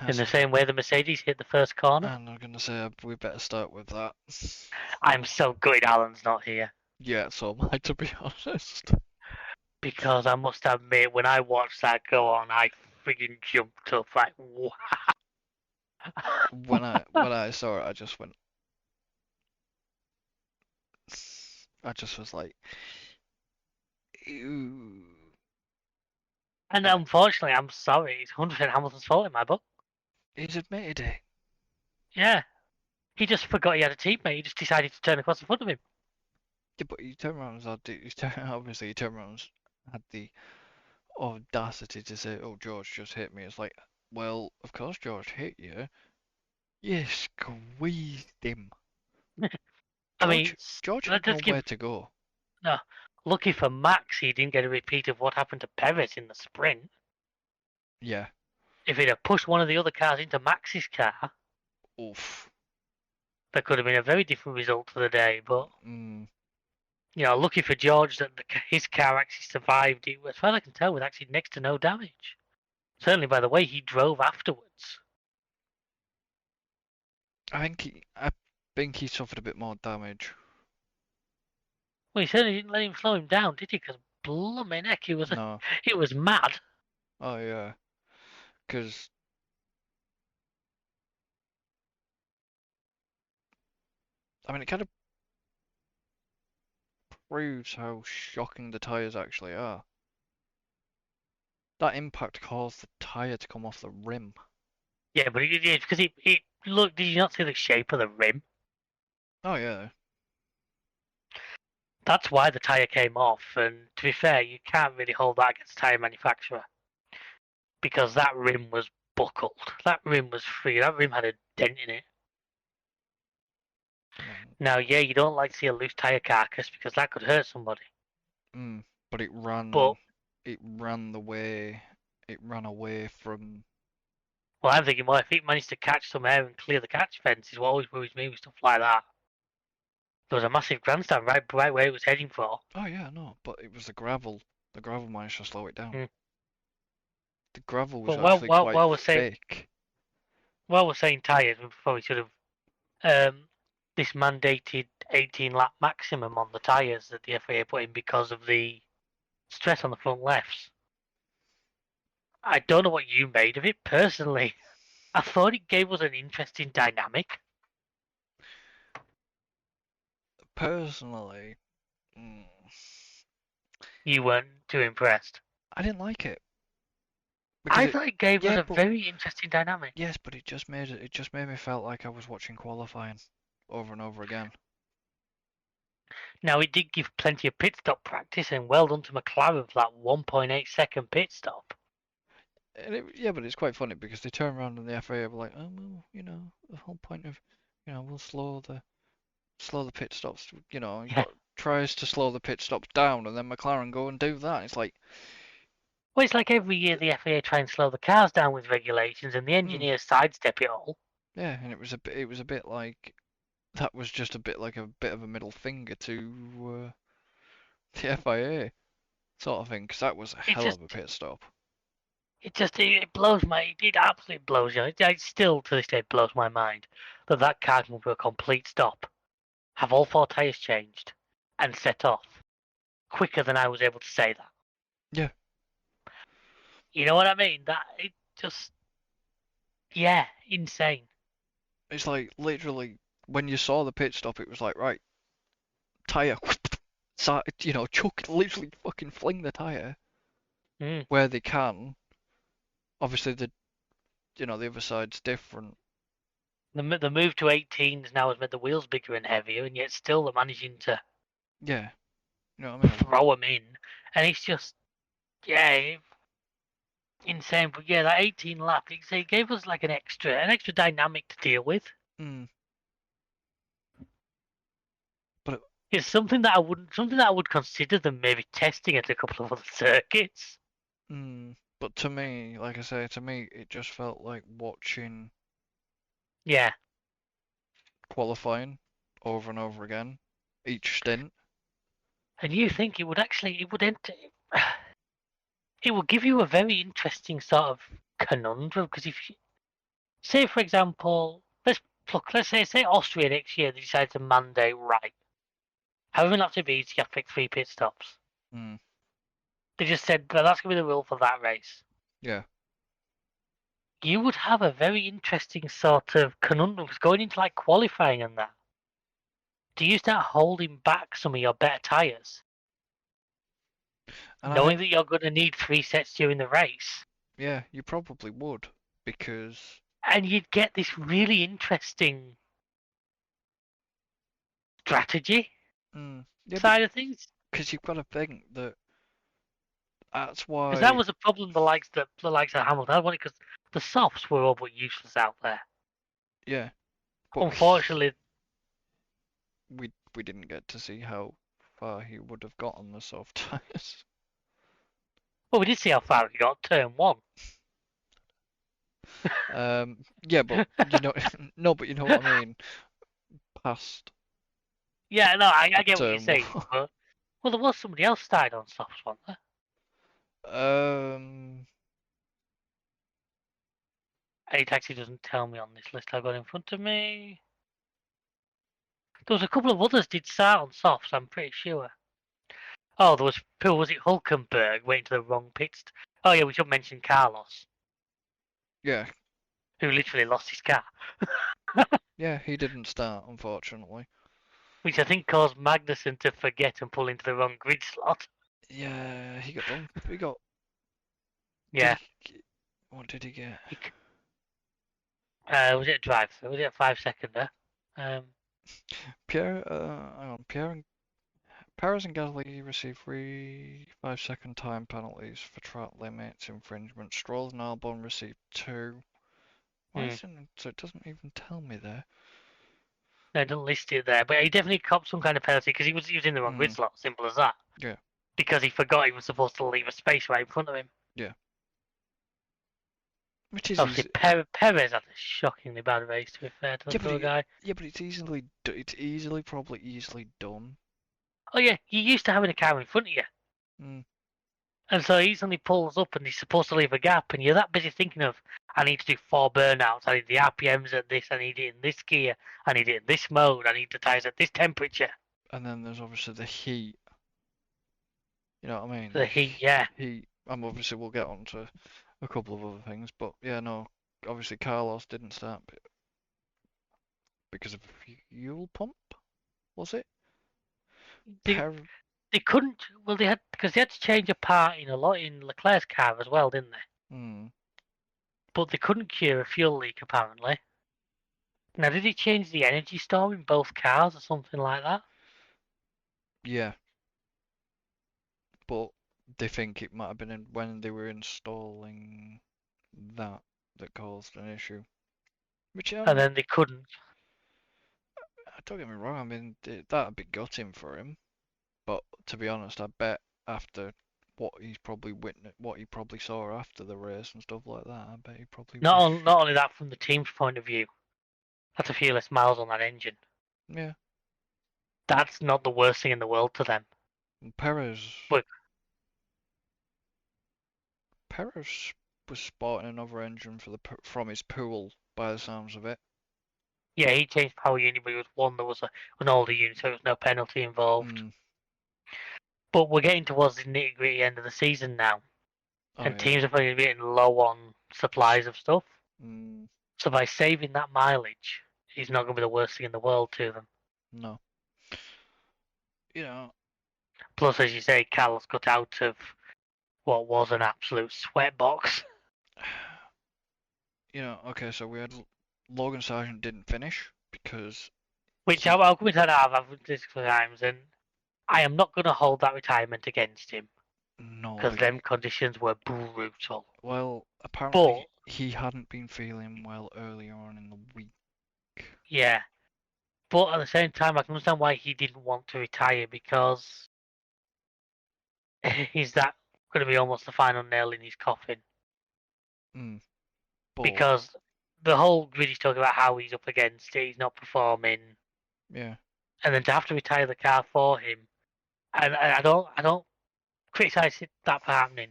In the same way the Mercedes hit the first corner? And I'm going to say we better start with that. I'm so gutted Alan's not here. Yeah, so am I, to be honest. Because I must admit, when I watched that go on, I friggin' jumped up like, wow. When I saw it, I just went. I just was like, ew. And unfortunately, I'm sorry, it's 100% Hamilton's fault in my book. He's admitted it. Yeah. He just forgot he had a teammate. He just decided to turn across in front of him. Yeah, but he turned around obviously he turned around and had the audacity to say, "Oh, George just hit me." It's like, well, of course George hit you. You squeezed him. I mean, George had nowhere to go. No, lucky for Max, he didn't get a repeat of what happened to Perez in the sprint. Yeah. If he'd have pushed one of the other cars into Max's car, oof, that could have been a very different result for the day. But lucky for George that his car actually survived. It, as far as I can tell, with actually next to no damage. Certainly by the way he drove afterwards. I think he suffered a bit more damage. Well, he certainly didn't let him slow him down, did he? Because blooming heck, he was mad. Oh yeah, because I mean it kind of proves how shocking the tires actually are. That impact caused the tire to come off the rim. Yeah, but it's because it look. Did you not see the shape of the rim? Oh yeah. That's why the tire came off. And to be fair, you can't really hold that against the tire manufacturer because that rim was buckled. That rim was free. That rim had a dent in it. Now, yeah, you don't like to see a loose tire carcass because that could hurt somebody. But it ran. But It ran the way. It ran away from. well, I'm thinking, well, if it managed to catch some air and clear the catch fence, is what always worries me with stuff like that. There was a massive grandstand right where it was heading for. Oh yeah, no, but it was the gravel. The gravel managed to slow it down. Mm. The gravel was But actually quite while we're saying thick. tires, we probably should have this mandated 18 lap maximum on the tires that the FIA put in because of the stress on the front lefts. I don't know what you made of it personally. I thought it gave us an interesting dynamic. Personally, You weren't too impressed. I didn't like it. I thought it gave us yeah, a but- very interesting dynamic. Yes, but it just made me felt like I was watching qualifying over and over again. Now, it did give plenty of pit stop practice, and well done to McLaren for that 1.8 second pit stop. And yeah, but it's quite funny because they turn around and the FIA were like, oh well, the whole point of, we'll slow the pit stops. Yeah. Tries to slow the pit stops down, and then McLaren go and do that. It's like, Well, it's like every year the FIA try and slow the cars down with regulations, and the engineers sidestep it all. yeah, and it was a bit like that was just a bit of a middle finger to the FIA sort of thing, because that was a hell of a pit stop. It blows it absolutely blows you. It still to this day blows my mind that car can go to a complete stop, have all 4 tyres changed, and set off quicker than I was able to say that. Yeah. You know what I mean? That it just, yeah, insane. It's like literally when you saw the pit stop, it was like, right, tire, literally fucking fling the tire where they can. Obviously, the other side's different. The move to 18s now has made the wheels bigger and heavier, and yet still they're managing to Yeah, you know what I mean? throw them in, and it's just, yeah, insane. But yeah, that 18 lap, it gave us like an extra dynamic to deal with. But It's something that I would consider them maybe testing at a couple of other circuits. But to me, like I say, it just felt like watching. Yeah. Qualifying over and over again, each stint. And you think it would it would give you a very interesting sort of conundrum, because if you say, for example, let's say Austria next year, they decide to mandate, right, however laps it be, you have to pick 3 pit stops. They just said, well, that's going to be the rule for that race. Yeah. You would have a very interesting sort of conundrum, because going into like qualifying and that, do you start holding back some of your better tyres? Knowing that you're going to need 3 sets during the race. Yeah, you probably would, because. And you'd get this really interesting strategy side of things. Because you've got to think that's why. Because that was a problem the likes of Hamilton had, because the softs were all but useless out there. Yeah. Unfortunately, we didn't get to see how far he would have got on the soft tyres. Well, we did see how far he got, turn 1. Yeah, but no, but you know what I mean. Past. Yeah, no, I get what you're saying. But, well, there was somebody else started on softs, wasn't there? It actually doesn't tell me on this list I've got in front of me. There was a couple of others did start on softs, I'm pretty sure. Oh, there was, who was it, Hulkenberg went to the wrong pits. Oh yeah, we should mention Carlos. Yeah. Who literally lost his car. Yeah, he didn't start, unfortunately. Which I think caused Magnussen to forget and pull into the wrong grid slot. Yeah, he got done. He got. Yeah. What did he get? Was it a drive-through? Was it a 5-seconder? Hang on. Perez and Gasly received 3 5-second time penalties for track limits infringement. Stroll and Albon received 2. Why isn't it? So it doesn't even tell me there. No, I didn't list it there, but he definitely copped some kind of penalty because he was using the wrong grid slot. Simple as that. Yeah. Because he forgot he was supposed to leave a space right in front of him. Yeah. Which is Obviously, Perez had a shockingly bad race, to be fair to the poor guy. Yeah, but it's probably easily done. Oh yeah, you're used to having a car in front of you. And so he suddenly pulls up and he's supposed to leave a gap, and you're that busy thinking of, I need to do 4 burnouts, I need the RPMs at this, I need it in this gear, I need it in this mode, I need the tyres at this temperature. And then there's obviously the heat. You know what I mean? The heat, yeah. Heat. Obviously we'll get on to a couple of other things, but yeah, no. Obviously Carlos didn't start because of fuel pump, was it? They couldn't. Well, they had because they had to change a part in Leclerc's car as well, didn't they? But they couldn't cure a fuel leak apparently. Now, did he change the energy store in both cars or something like that? Yeah. But they think it might have been when they were installing that caused an issue. Which and then they couldn't. Don't get me wrong. I mean, that'd be gutting for him. But to be honest, I bet after what he's probably witnessed, what he probably saw after the race and stuff like that, I bet he probably Not only that, from the team's point of view, that's a few less miles on that engine. Yeah. That's not the worst thing in the world to them. Perez was sporting another engine from his pool, by the sounds of it. Yeah, he changed power unit, but it was one that was an older unit, so there was no penalty involved. But we're getting towards the nitty-gritty end of the season now. And teams are probably getting low on supplies of stuff. So by saving that mileage, it's not going to be the worst thing in the world to them. No. You know. Plus, as you say, Carlos got out of what was an absolute sweatbox. You know, okay, so we had Logan Sargent didn't finish because... Which I'll commit that I've this times, and I am not going to hold that retirement against him. No. Because them conditions were brutal. Well, apparently he hadn't been feeling well earlier on in the week. Yeah. But at the same time, I can understand why he didn't want to retire, because is that going to be almost the final nail in his coffin? Because the whole grid is talking about how he's up against it, he's not performing. Yeah. And then to have to retire the car for him, and I don't criticise that for happening,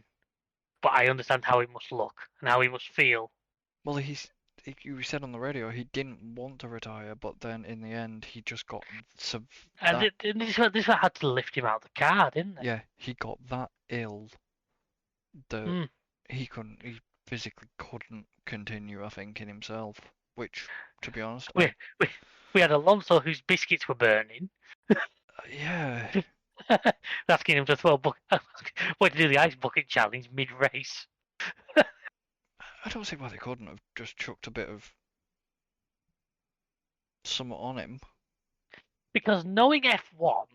but I understand how it must look and how he must feel. Well, he said on the radio he didn't want to retire, but then in the end he just got and this one had to lift him out of the car, didn't it? Yeah, he got that ill that he physically couldn't continue, I think, in himself. Which, to be honest, we had Alonso whose biscuits were burning. Yeah. Asking him to throw to do the ice bucket challenge mid-race. I don't see why they couldn't have just chucked a bit of something on him. Because knowing F1,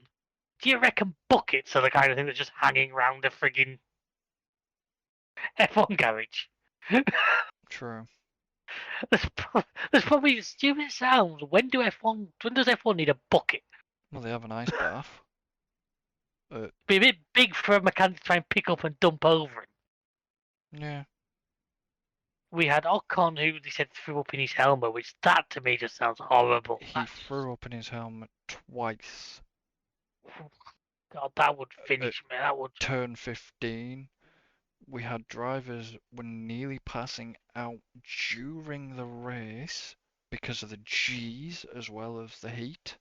do you reckon buckets are the kind of thing that's just hanging around a frigging F1 garage? True. There's probably stupid sounds. When does F1 need a bucket? Well, they have an ice bath. Be a bit big for a mechanic to try and pick up and dump over him. Yeah. We had Ocon, who they said threw up in his helmet, which that to me just sounds horrible. He threw up in his helmet twice. God, that would finish me. That would. Turn 15. We had drivers were nearly passing out during the race because of the G's as well as the heat.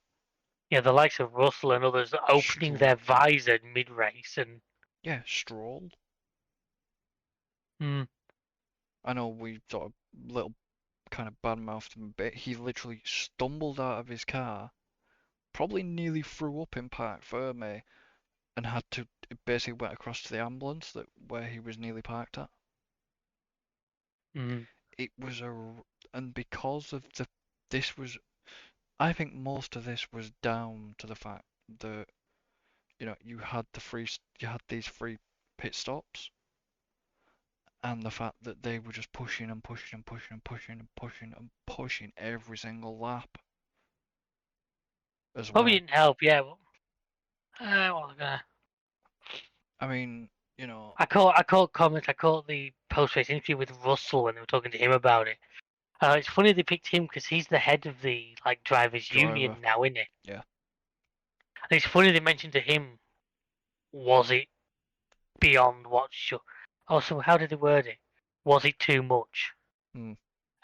Yeah, the likes of Russell and others opening their visor mid-race and... Yeah, Stroll. I know we sort of little kind of badmouthed him a bit. He literally stumbled out of his car, probably nearly threw up in Parc Ferme, and had to basically went across to the ambulance where he was nearly parked at. It was and because of I think most of this was down to the fact that you had these free pit stops, and the fact that they were just pushing and pushing and pushing and pushing and pushing and pushing every single lap as Probably well. didn't help, yeah. But, I mean, I caught the post-race interview with Russell when they were talking to him about it. It's funny they picked him because he's the head of the drivers' driver, union now, isn't he? yeah. And it's funny they mentioned to him, was it beyond what should? Oh, so how did they word it? Was it too much? Hmm.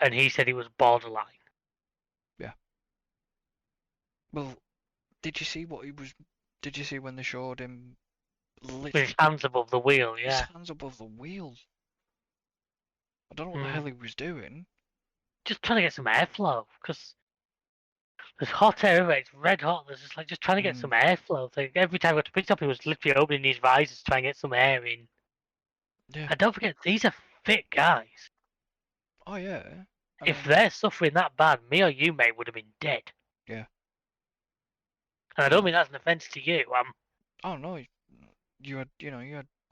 And he said it was borderline. Yeah. Well, did you see what he was? Did you see when they showed him With literally his hands above the wheel, his yeah. hands above the wheel? I don't know what the hell he was doing. Just trying to get some airflow because there's hot air everywhere. It's red hot. There's just trying to get some airflow. So every time I got to pick it up, he was literally opening his visors to try and get some air in. Yeah. And don't forget, these are fit guys. Oh yeah. If they're suffering that bad, me or you, mate, would have been dead. Yeah. And I don't mean that's an offence to you. Oh no, you had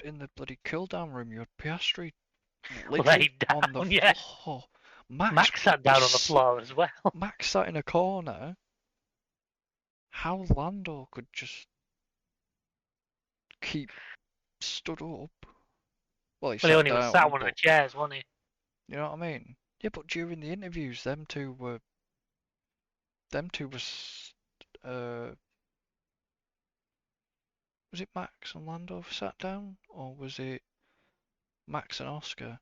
in the bloody cool down room, you had Piastri literally down, on the yeah. floor. Max sat down on the floor as well. Max sat in a corner. How Lando could just keep stood up? Well, he Well, he sat only was down, sat on one of the but chairs, wasn't he? you know what I mean? Yeah, but during the interviews, them two was was it Max and Lando sat down, or was it Max and Oscar?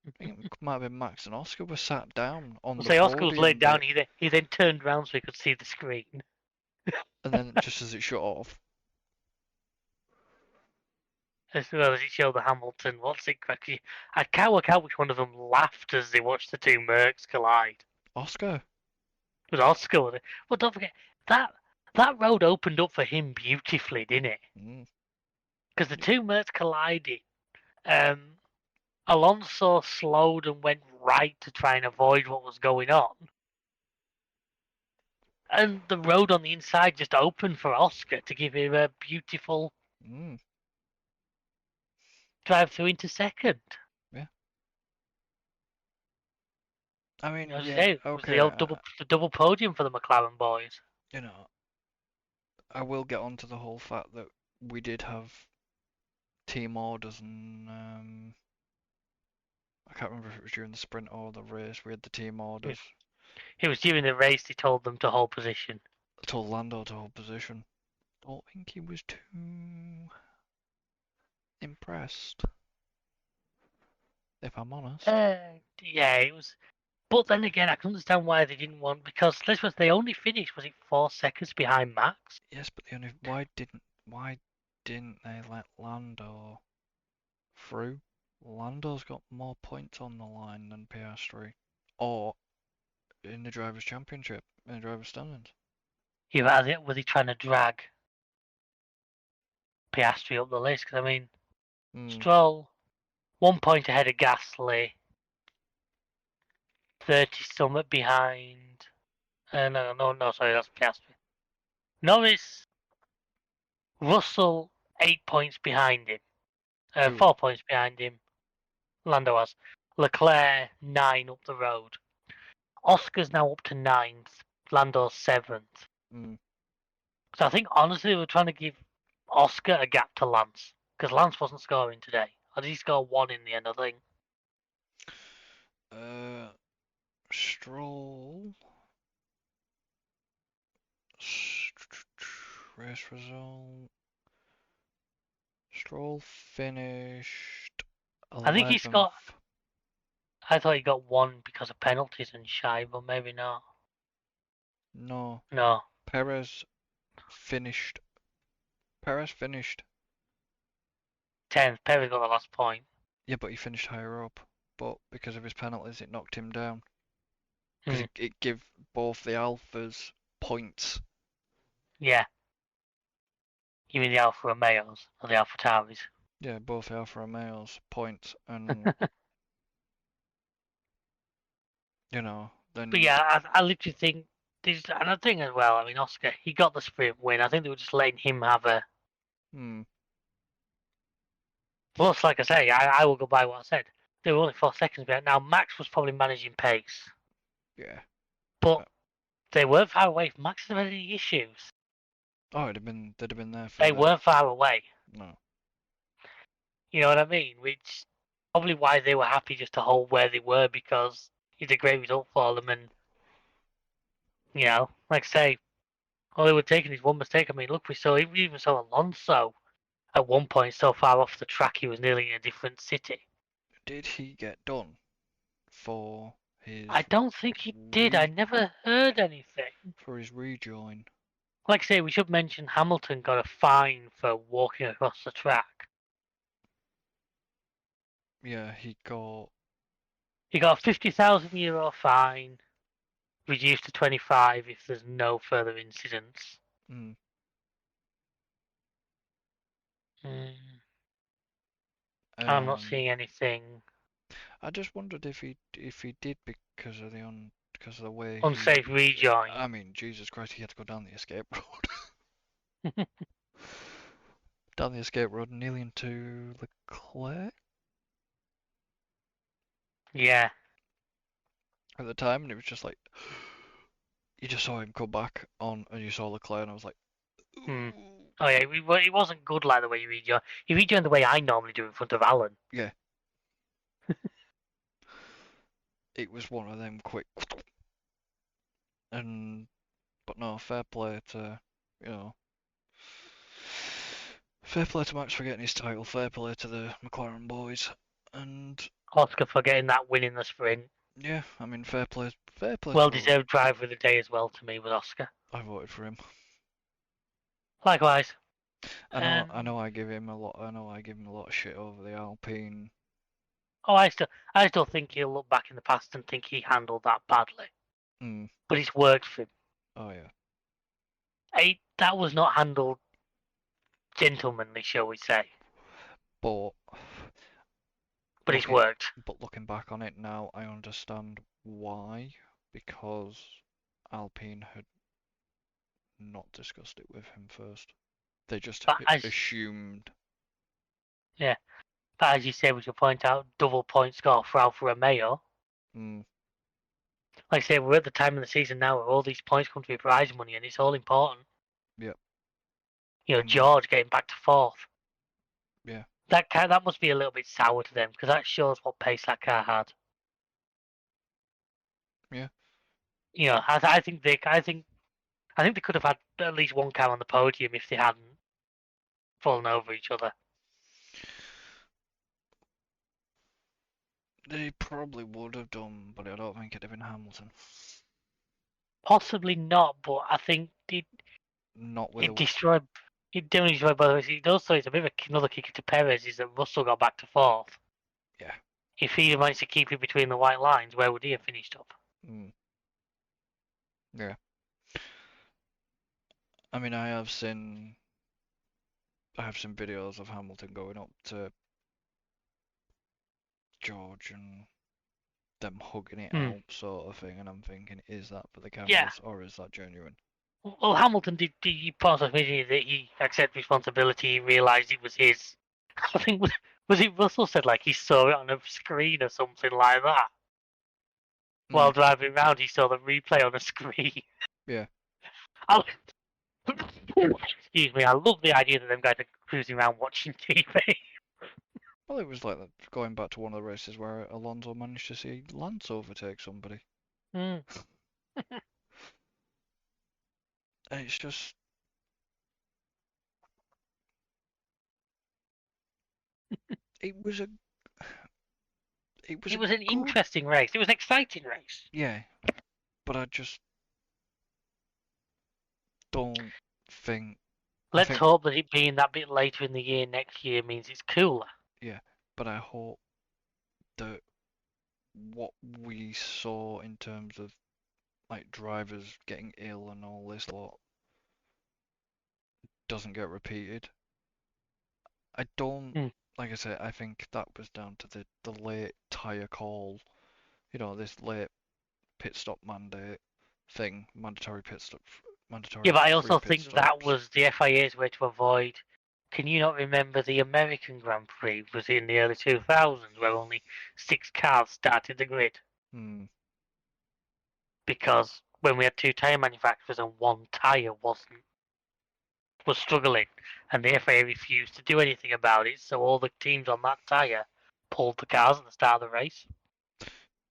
I think it might have been Max and Oscar were sat down on We'll the say Oscar was laid podium down. bit, He then turned round so he could see the screen. and then just as it shut off, As well as it showed the Hamilton. What's it correctly? I can't work out which one of them laughed as they watched the two Mercs collide. Oscar. It was Oscar, was it? But don't forget that road opened up for him beautifully, didn't it? Mm. Because the two Mercs collided. Alonso slowed and went right to try and avoid what was going on. And the road on the inside just opened for Oscar to give him a beautiful drive through into second. Yeah. I mean, As I yeah, say, it was okay. the double podium for the McLaren boys. I will get onto the whole fact that we did have team orders, and I can't remember if it was during the sprint or the race. We had the team orders. It was during the race he told them to hold position. I told Lando to hold position. Don't think he was too impressed, if I'm honest. Yeah, it was. But then again, I can understand why they didn't want, because they only finished, was it 4 seconds behind Max? Yes, but why didn't they let Lando through? Lando's got more points on the line than Piastri, or in the drivers' championship, in the drivers' standings. Yeah, was he trying to drag Piastri up the list? Because I mean, Stroll 1 point ahead of Gasly, 30 something behind. No, sorry, that's Piastri. Norris, Russell 8 points behind him, 4 points behind him. Lando has Leclerc 9 up the road. Oscar's now up to 9th. Lando's 7th. So I think honestly we're trying to give Oscar a gap to Lance, because Lance wasn't scoring today. Or did he score 1 in the end? I think. Stroll. Race result. Stroll finished 11th. I think he's got. I thought he got 1 because of penalties and shy, but maybe not. No. Perez finished 10th. Perez got the last point. Yeah, but he finished higher up. But because of his penalties, it knocked him down. Because it gave both the Alphas points. Yeah. You mean the Alfa Romeos or the Alfa Tauris? Yeah, both the Alfa Romeos points, and then But yeah, I literally think this, and I think as well. I mean, Oscar, he got the sprint win. I think they were just letting him have a. hmm, Plus, like I say, I will go by what I said. They were only 4 seconds behind. Now Max was probably managing pace, yeah. but they weren't far away. Max didn't have any issues. Oh, they'd have been there for They the weren't far away. no. You know what I mean? Which probably why they were happy just to hold where they were because it's a great result for them. And like I say, all they were taking is one mistake. I mean, look, we even saw Alonso at one point so far off the track he was nearly in a different city. Did he get done for his I don't think he did. I never heard anything. for his rejoin? Like I say, we should mention Hamilton got a fine for walking across the track. Yeah, he got He got a €50,000 fine, reduced to 25 if there's no further incidents. mm, I'm not seeing anything I just wondered if he did because of the way unsafe rejoin. I mean, Jesus Christ, he had to go down the escape road. Down the escape road nearly into Leclerc Yeah. at the time, and it was just like you just saw him come back on, and you saw Leclerc, and I was like, Hmm. ooh. Oh yeah, he wasn't good like the way he rejoined. He rejoined the way I normally do in front of Alan. Yeah. It was one of them quick, but no, fair play to fair play to Max for getting his title. Fair play to the McLaren boys, and Oscar for getting that win in the sprint. yeah, I mean, fair play. Well To deserved driver of the day as well to me was Oscar. I voted for him. Likewise. I know I give him a lot. I know I give him a lot of shit over the Alpine. Oh, I still think he'll look back in the past and think he handled that badly. Mm. But it's worked for him. Oh yeah. That was not handled gentlemanly, shall we say? But it's worked. But looking back on it now, I understand why. Because Alpine had not discussed it with him first. They just assumed. Yeah. But as you say, we should point out double point score for Alfa Romeo. Mm. Like I say, we're at the time of the season now where all these points come to be prize money and it's all important. Yep. George getting back to fourth. Yeah. That must be a little bit sour to them because that shows what pace that car had. Yeah. I think they could have had at least one car on the podium if they hadn't fallen over each other. They probably would have done, but I don't think it'd have been Hamilton. Possibly not, but I think it destroyed. It definitely destroyed both of us. Also, it's a bit of another kicker to Perez is that Russell got back to fourth. Yeah. If he managed to keep it between the white lines, where would he have finished up? Mm. Yeah. I mean, I have seen videos of Hamilton going up to George and them hugging it out, sort of thing, and I'm thinking, is that for the cameras or is that genuine? Well, Hamilton did part of it that he accepted responsibility. He realised it was his. I think was it Russell said like he saw it on a screen or something like that. While driving around, he saw the replay on a screen. Yeah. Excuse me. I love the idea that them guys are cruising around watching TV. Well, it was like going back to one of the races where Alonso managed to see Lance overtake somebody. And it's just. It was an interesting race. It was an exciting race. Yeah, but I just don't think. Let's hope that it being that bit later in the year next year means it's cooler. Yeah, but I hope that what we saw in terms of like drivers getting ill and all this lot doesn't get repeated. I don't. Like I said, I think that was down to the late tyre call. This late pit stop mandate thing, mandatory Yeah, but I free also pit think that stops. was the FIA's way to avoid. Can you not remember the American Grand Prix was in the early 2000s where only 6 cars started the grid? Hmm. Because when we had 2 tyre manufacturers and one tyre was struggling, and the FIA refused to do anything about it, so all the teams on that tyre pulled the cars at the start of the race.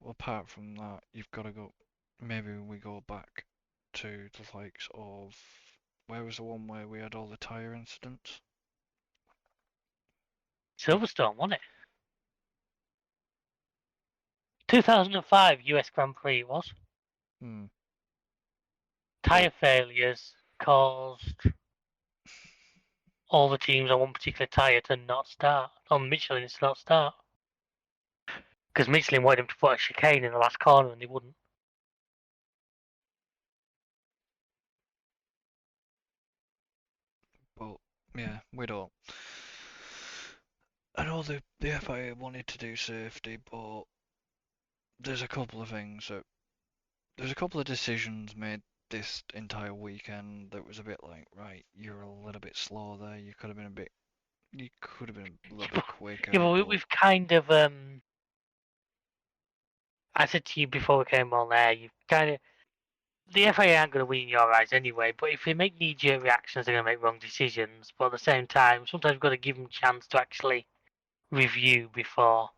Well, apart from that, you've got to go. Maybe we go back to the likes of where was the one where we had all the tire incidents? Silverstone won it. 2005 US Grand Prix it was. Hmm. Tyre failures caused all the teams on one particular tyre to not start, on Michelin's to not start. Because Michelin wanted him to put a chicane in the last corner and they wouldn't. But yeah, we don't. I know the FIA wanted to do safety, but there's a couple of things that there's a couple of decisions made this entire weekend that was a bit like, right, you're a little bit slow there. You could have been a little bit quicker. Yeah, but But we've kind of I said to you before we came on there, you've kind of the FIA aren't going to win in your eyes anyway. But if they make knee-jerk reactions, they're going to make wrong decisions. But at the same time, sometimes you've got to give them a chance to actually review before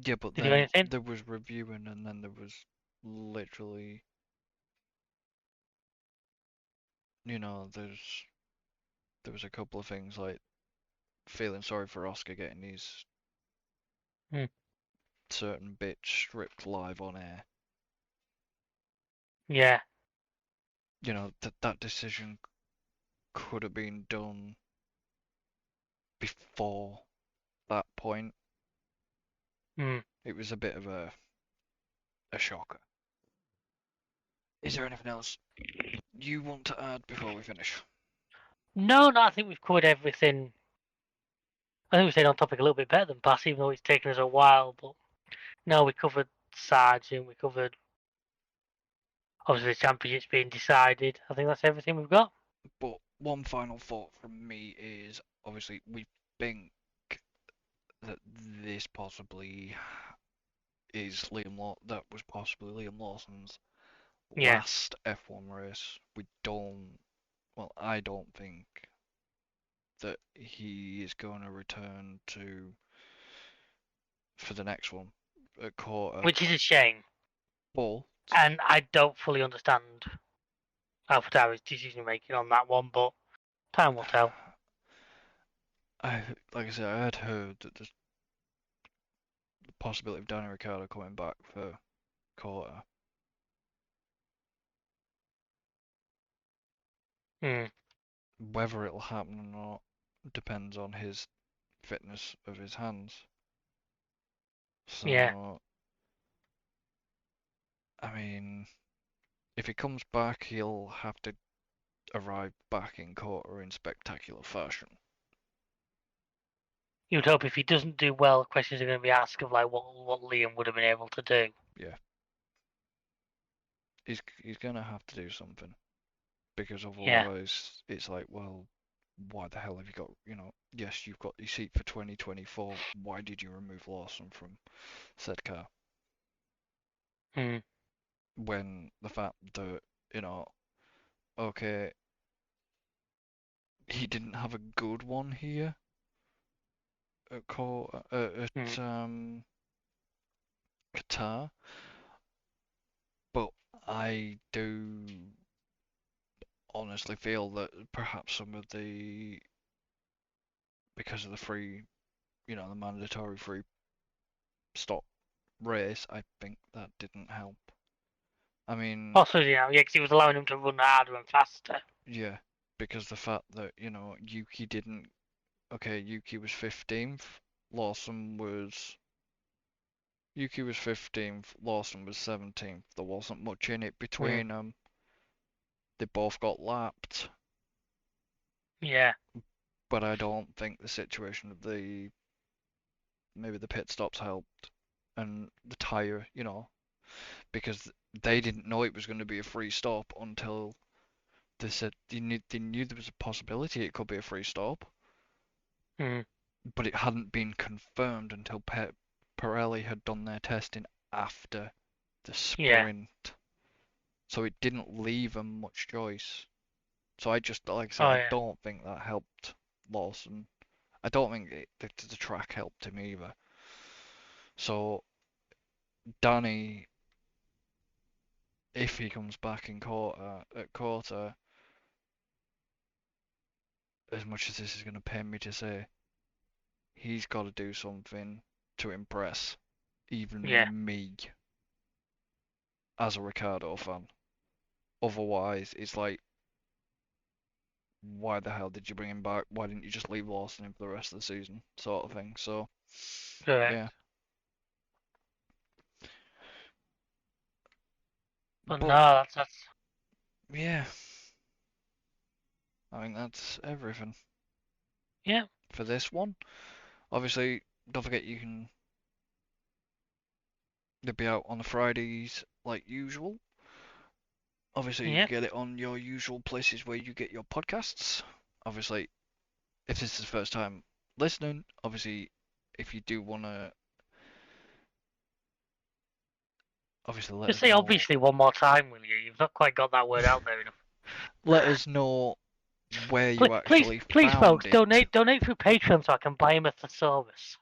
yeah, but they do then anything. there was reviewing, and then there was literally, there was a couple of things like feeling sorry for Oscar getting these Hmm. certain bits stripped live on air. Yeah, That decision could have been done before that point. hmm. It was a bit of a shocker. Is there anything else you want to add before we finish? No, I think we've covered everything. I think we stayed on topic a little bit better than Bass, even though it's taken us a while. But no, we covered Sargent, we covered obviously the championships being decided. I think that's everything we've got. But one final thought from me is obviously we think that this possibly that was possibly Liam Lawson's Yeah, last F1 race. I don't think that he is going to return for the next one at quarter. which is a shame. But And I don't fully understand AlphaTauri's decision making on that one, but time will tell. like I said, I had heard that there's the possibility of Danny Ricciardo coming back for quarter. Hmm. Whether it'll happen or not depends on his fitness of his hands. Yeah. So, I mean, if he comes back, he'll have to arrive back in quarter in spectacular fashion. You'd hope if he doesn't do well, questions are going to be asked of like what Liam would have been able to do. Yeah, he's gonna have to do something because Yeah. otherwise it's like, well, why the hell have you got, yes, you've got your seat for 2024. Why did you remove Lawson from said car? Hmm. When the fact that, okay, he didn't have a good one here at Hmm. Qatar, but I do honestly feel that perhaps because of the the mandatory free stop race, I think that didn't help. I mean, Possibly, yeah, because he was allowing him to run harder and faster. yeah, because the fact that, Yuki didn't, okay, Yuki was 15th, Lawson was 17th. There wasn't much in it Hmm. between them. They both got lapped, Yeah. but I don't think the situation of maybe the pit stops helped and the tyre, because they didn't know it was going to be a free stop until they said they knew there was a possibility it could be a free stop, Mm. but it hadn't been confirmed until Pirelli had done their testing after the Yeah. sprint. So it didn't leave them much choice. So I just, like I said, Oh, I yeah. don't think that helped Lawson. I don't think the track helped him either. So Danny, if he comes back in quarter, as much as this is going to pain me to say, he's got to do something to impress Yeah. even me as a Ricardo fan. Otherwise, it's like, why the hell did you bring him back? Why didn't you just leave Lawson in for the rest of the season? Sort of thing. So, Correct. yeah. But But, no, that's yeah. I think that's everything yeah. for this one. Obviously, don't forget they'll be out on the Fridays like usual. Obviously, you Yeah. can get it on your usual places where you get your podcasts. Obviously, if this is the first time listening, obviously, if you do want to, obviously let Just us say know. obviously one more time, will you? You've not quite got that word out there enough. Let us know where Please, you please, actually please, found folks, it. donate through Patreon so I can buy him a thesaurus.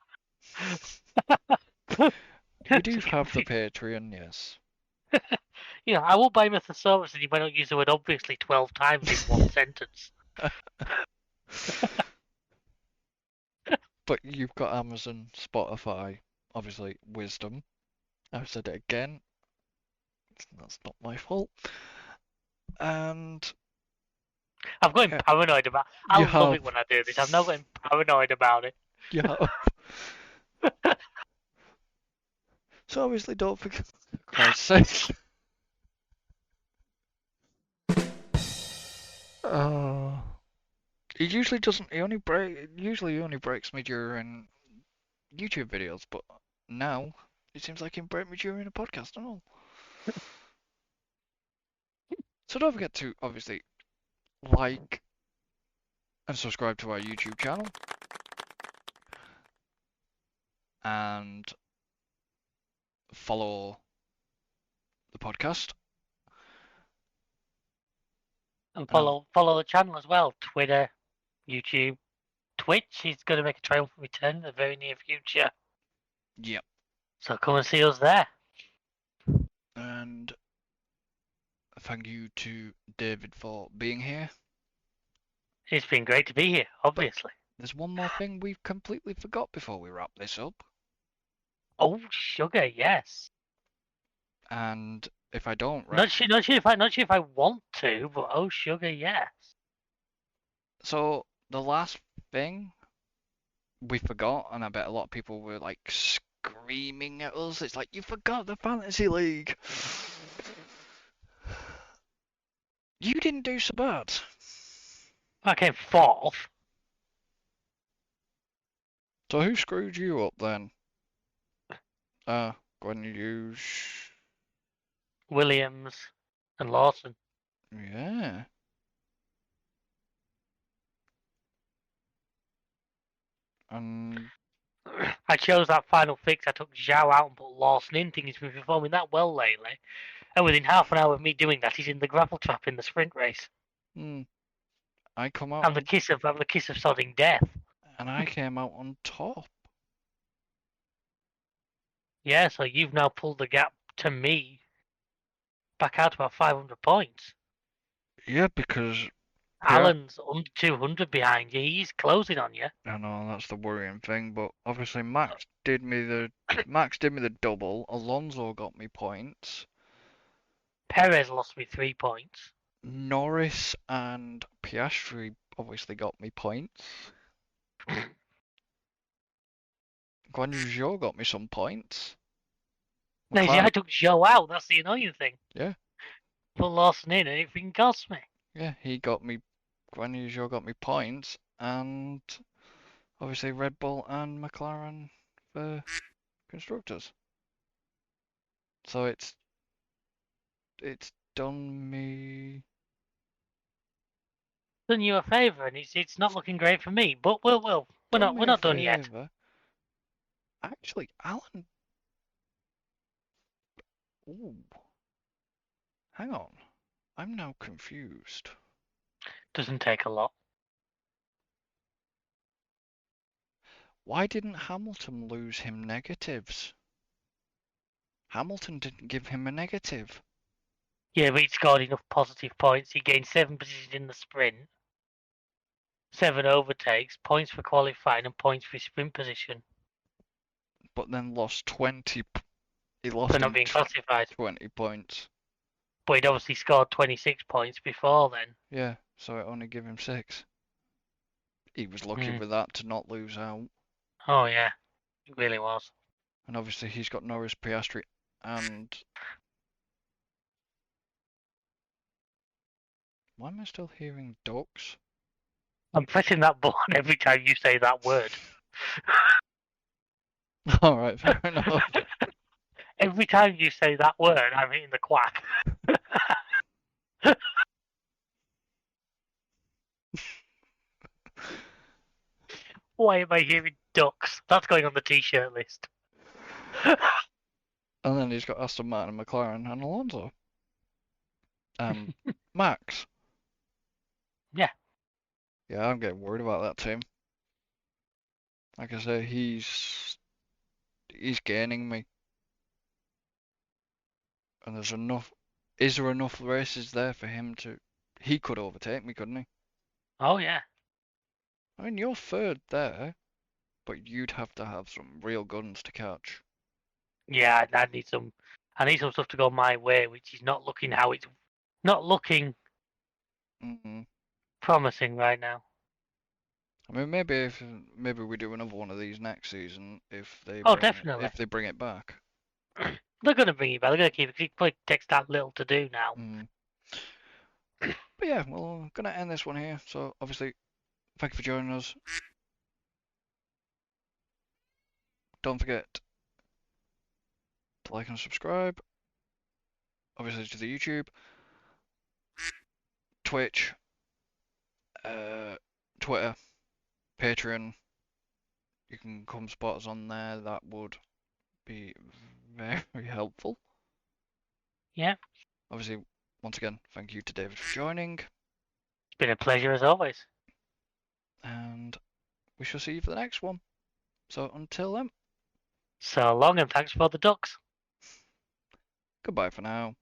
We do have the Patreon, yes. You know, I will buy him a thesaurus and you might not use the word obviously 12 times in one sentence. But you've got Amazon, Spotify, obviously Wisdom. I've said it again. That's not my fault. And I've got him yeah, paranoid about. I you love have, it when I do this. I've now got him paranoid about it. you have. So obviously don't forget, for Christ's sake. Uh, it usually doesn't. Usually he only breaks me during YouTube videos, but now it seems like he break me during a podcast and all. So don't forget to obviously like and subscribe to our YouTube channel and follow the podcast. And And follow the channel as well. Twitter, YouTube, Twitch. He's going to make a triumphant return in the very near future. yep. So come and see us there. And thank you to David for being here. It's been great to be here, obviously. There's one more thing we've completely forgot before we wrap this up. Oh, sugar, yes. And if I don't wrap, Not sure if I want to, but oh, sugar, yes. so the last thing we forgot, and I bet a lot of people were like screaming at us. It's like, you forgot the fantasy league. You didn't do so bad. I came fourth. So who screwed you up then? Go and use. Williams and Lawson. Yeah. And I chose that final fix. I took Zhao out and put Lawson in, thinking he's been performing that well lately. And within half an hour of me doing that, he's in the gravel trap in the sprint race. I come out I'm the kiss of sodding death. and I came out on top. Yeah, so you've now pulled the gap to me back out to about 500 points. Yeah, because Alan's under 200 behind you. He's closing on you. I know that's the worrying thing, but obviously Max did me the double. Alonso got me points. Perez lost me 3 points. Norris and Piastri obviously got me points. Guan Yu Zhou got me some points. No, see, I took Zhou out. That's the annoying thing. Yeah. Put Lawson in and it freaking cost me. Yeah, Guan Yu Zhou got me points, and obviously Red Bull and McLaren for constructors. So it's done me. Done you a favour, and it's not looking great for me. But we're not done yet. Favour. Actually, Alan. Ooh. Hang on. I'm now confused. Doesn't take a lot. Why didn't Hamilton lose him negatives? Hamilton didn't give him a negative. Yeah, but he scored enough positive points. He gained 7 positions in the sprint, 7 overtakes, points for qualifying, and points for his sprint position But then lost 20. He lost for not him being classified. 20 points. But he'd obviously scored 26 points before then. Yeah, so it only gave him 6. He was lucky Mm. with that to not lose out. Oh yeah, it really was. And obviously he's got Norris, Piastri, and... Why am I still hearing ducks? I'm pressing that button every time you say that word. Alright, fair enough. Every time you say that word, I'm hitting the quack. Why am I hearing ducks? That's going on the t-shirt list. And then he's got Aston Martin, McLaren, and Alonso. Max. Yeah. Yeah, I'm getting worried about that team. Like I say, he's gaining me. And there's enough. Is there enough races there for him to? He could overtake me, couldn't he? Oh yeah. I mean, you're third there, but you'd have to have some real guns to catch. Yeah, I need some stuff to go my way, which is not looking promising right now. I mean, maybe we do another one of these next season if they Definitely. if they bring it back. They're going to bring it back. They're going to keep it. It probably takes that little to do now. But yeah, well, I'm gonna end this one here. So obviously, thank you for joining us. Don't forget to like and subscribe. Obviously to the YouTube, Twitch, Twitter, Patreon. You can come spot us on there. That would be very helpful. Yeah. Obviously, once again, thank you to David for joining. It's been a pleasure as always. And we shall see you for the next one. So until then. So long and thanks for the ducks. Goodbye for now.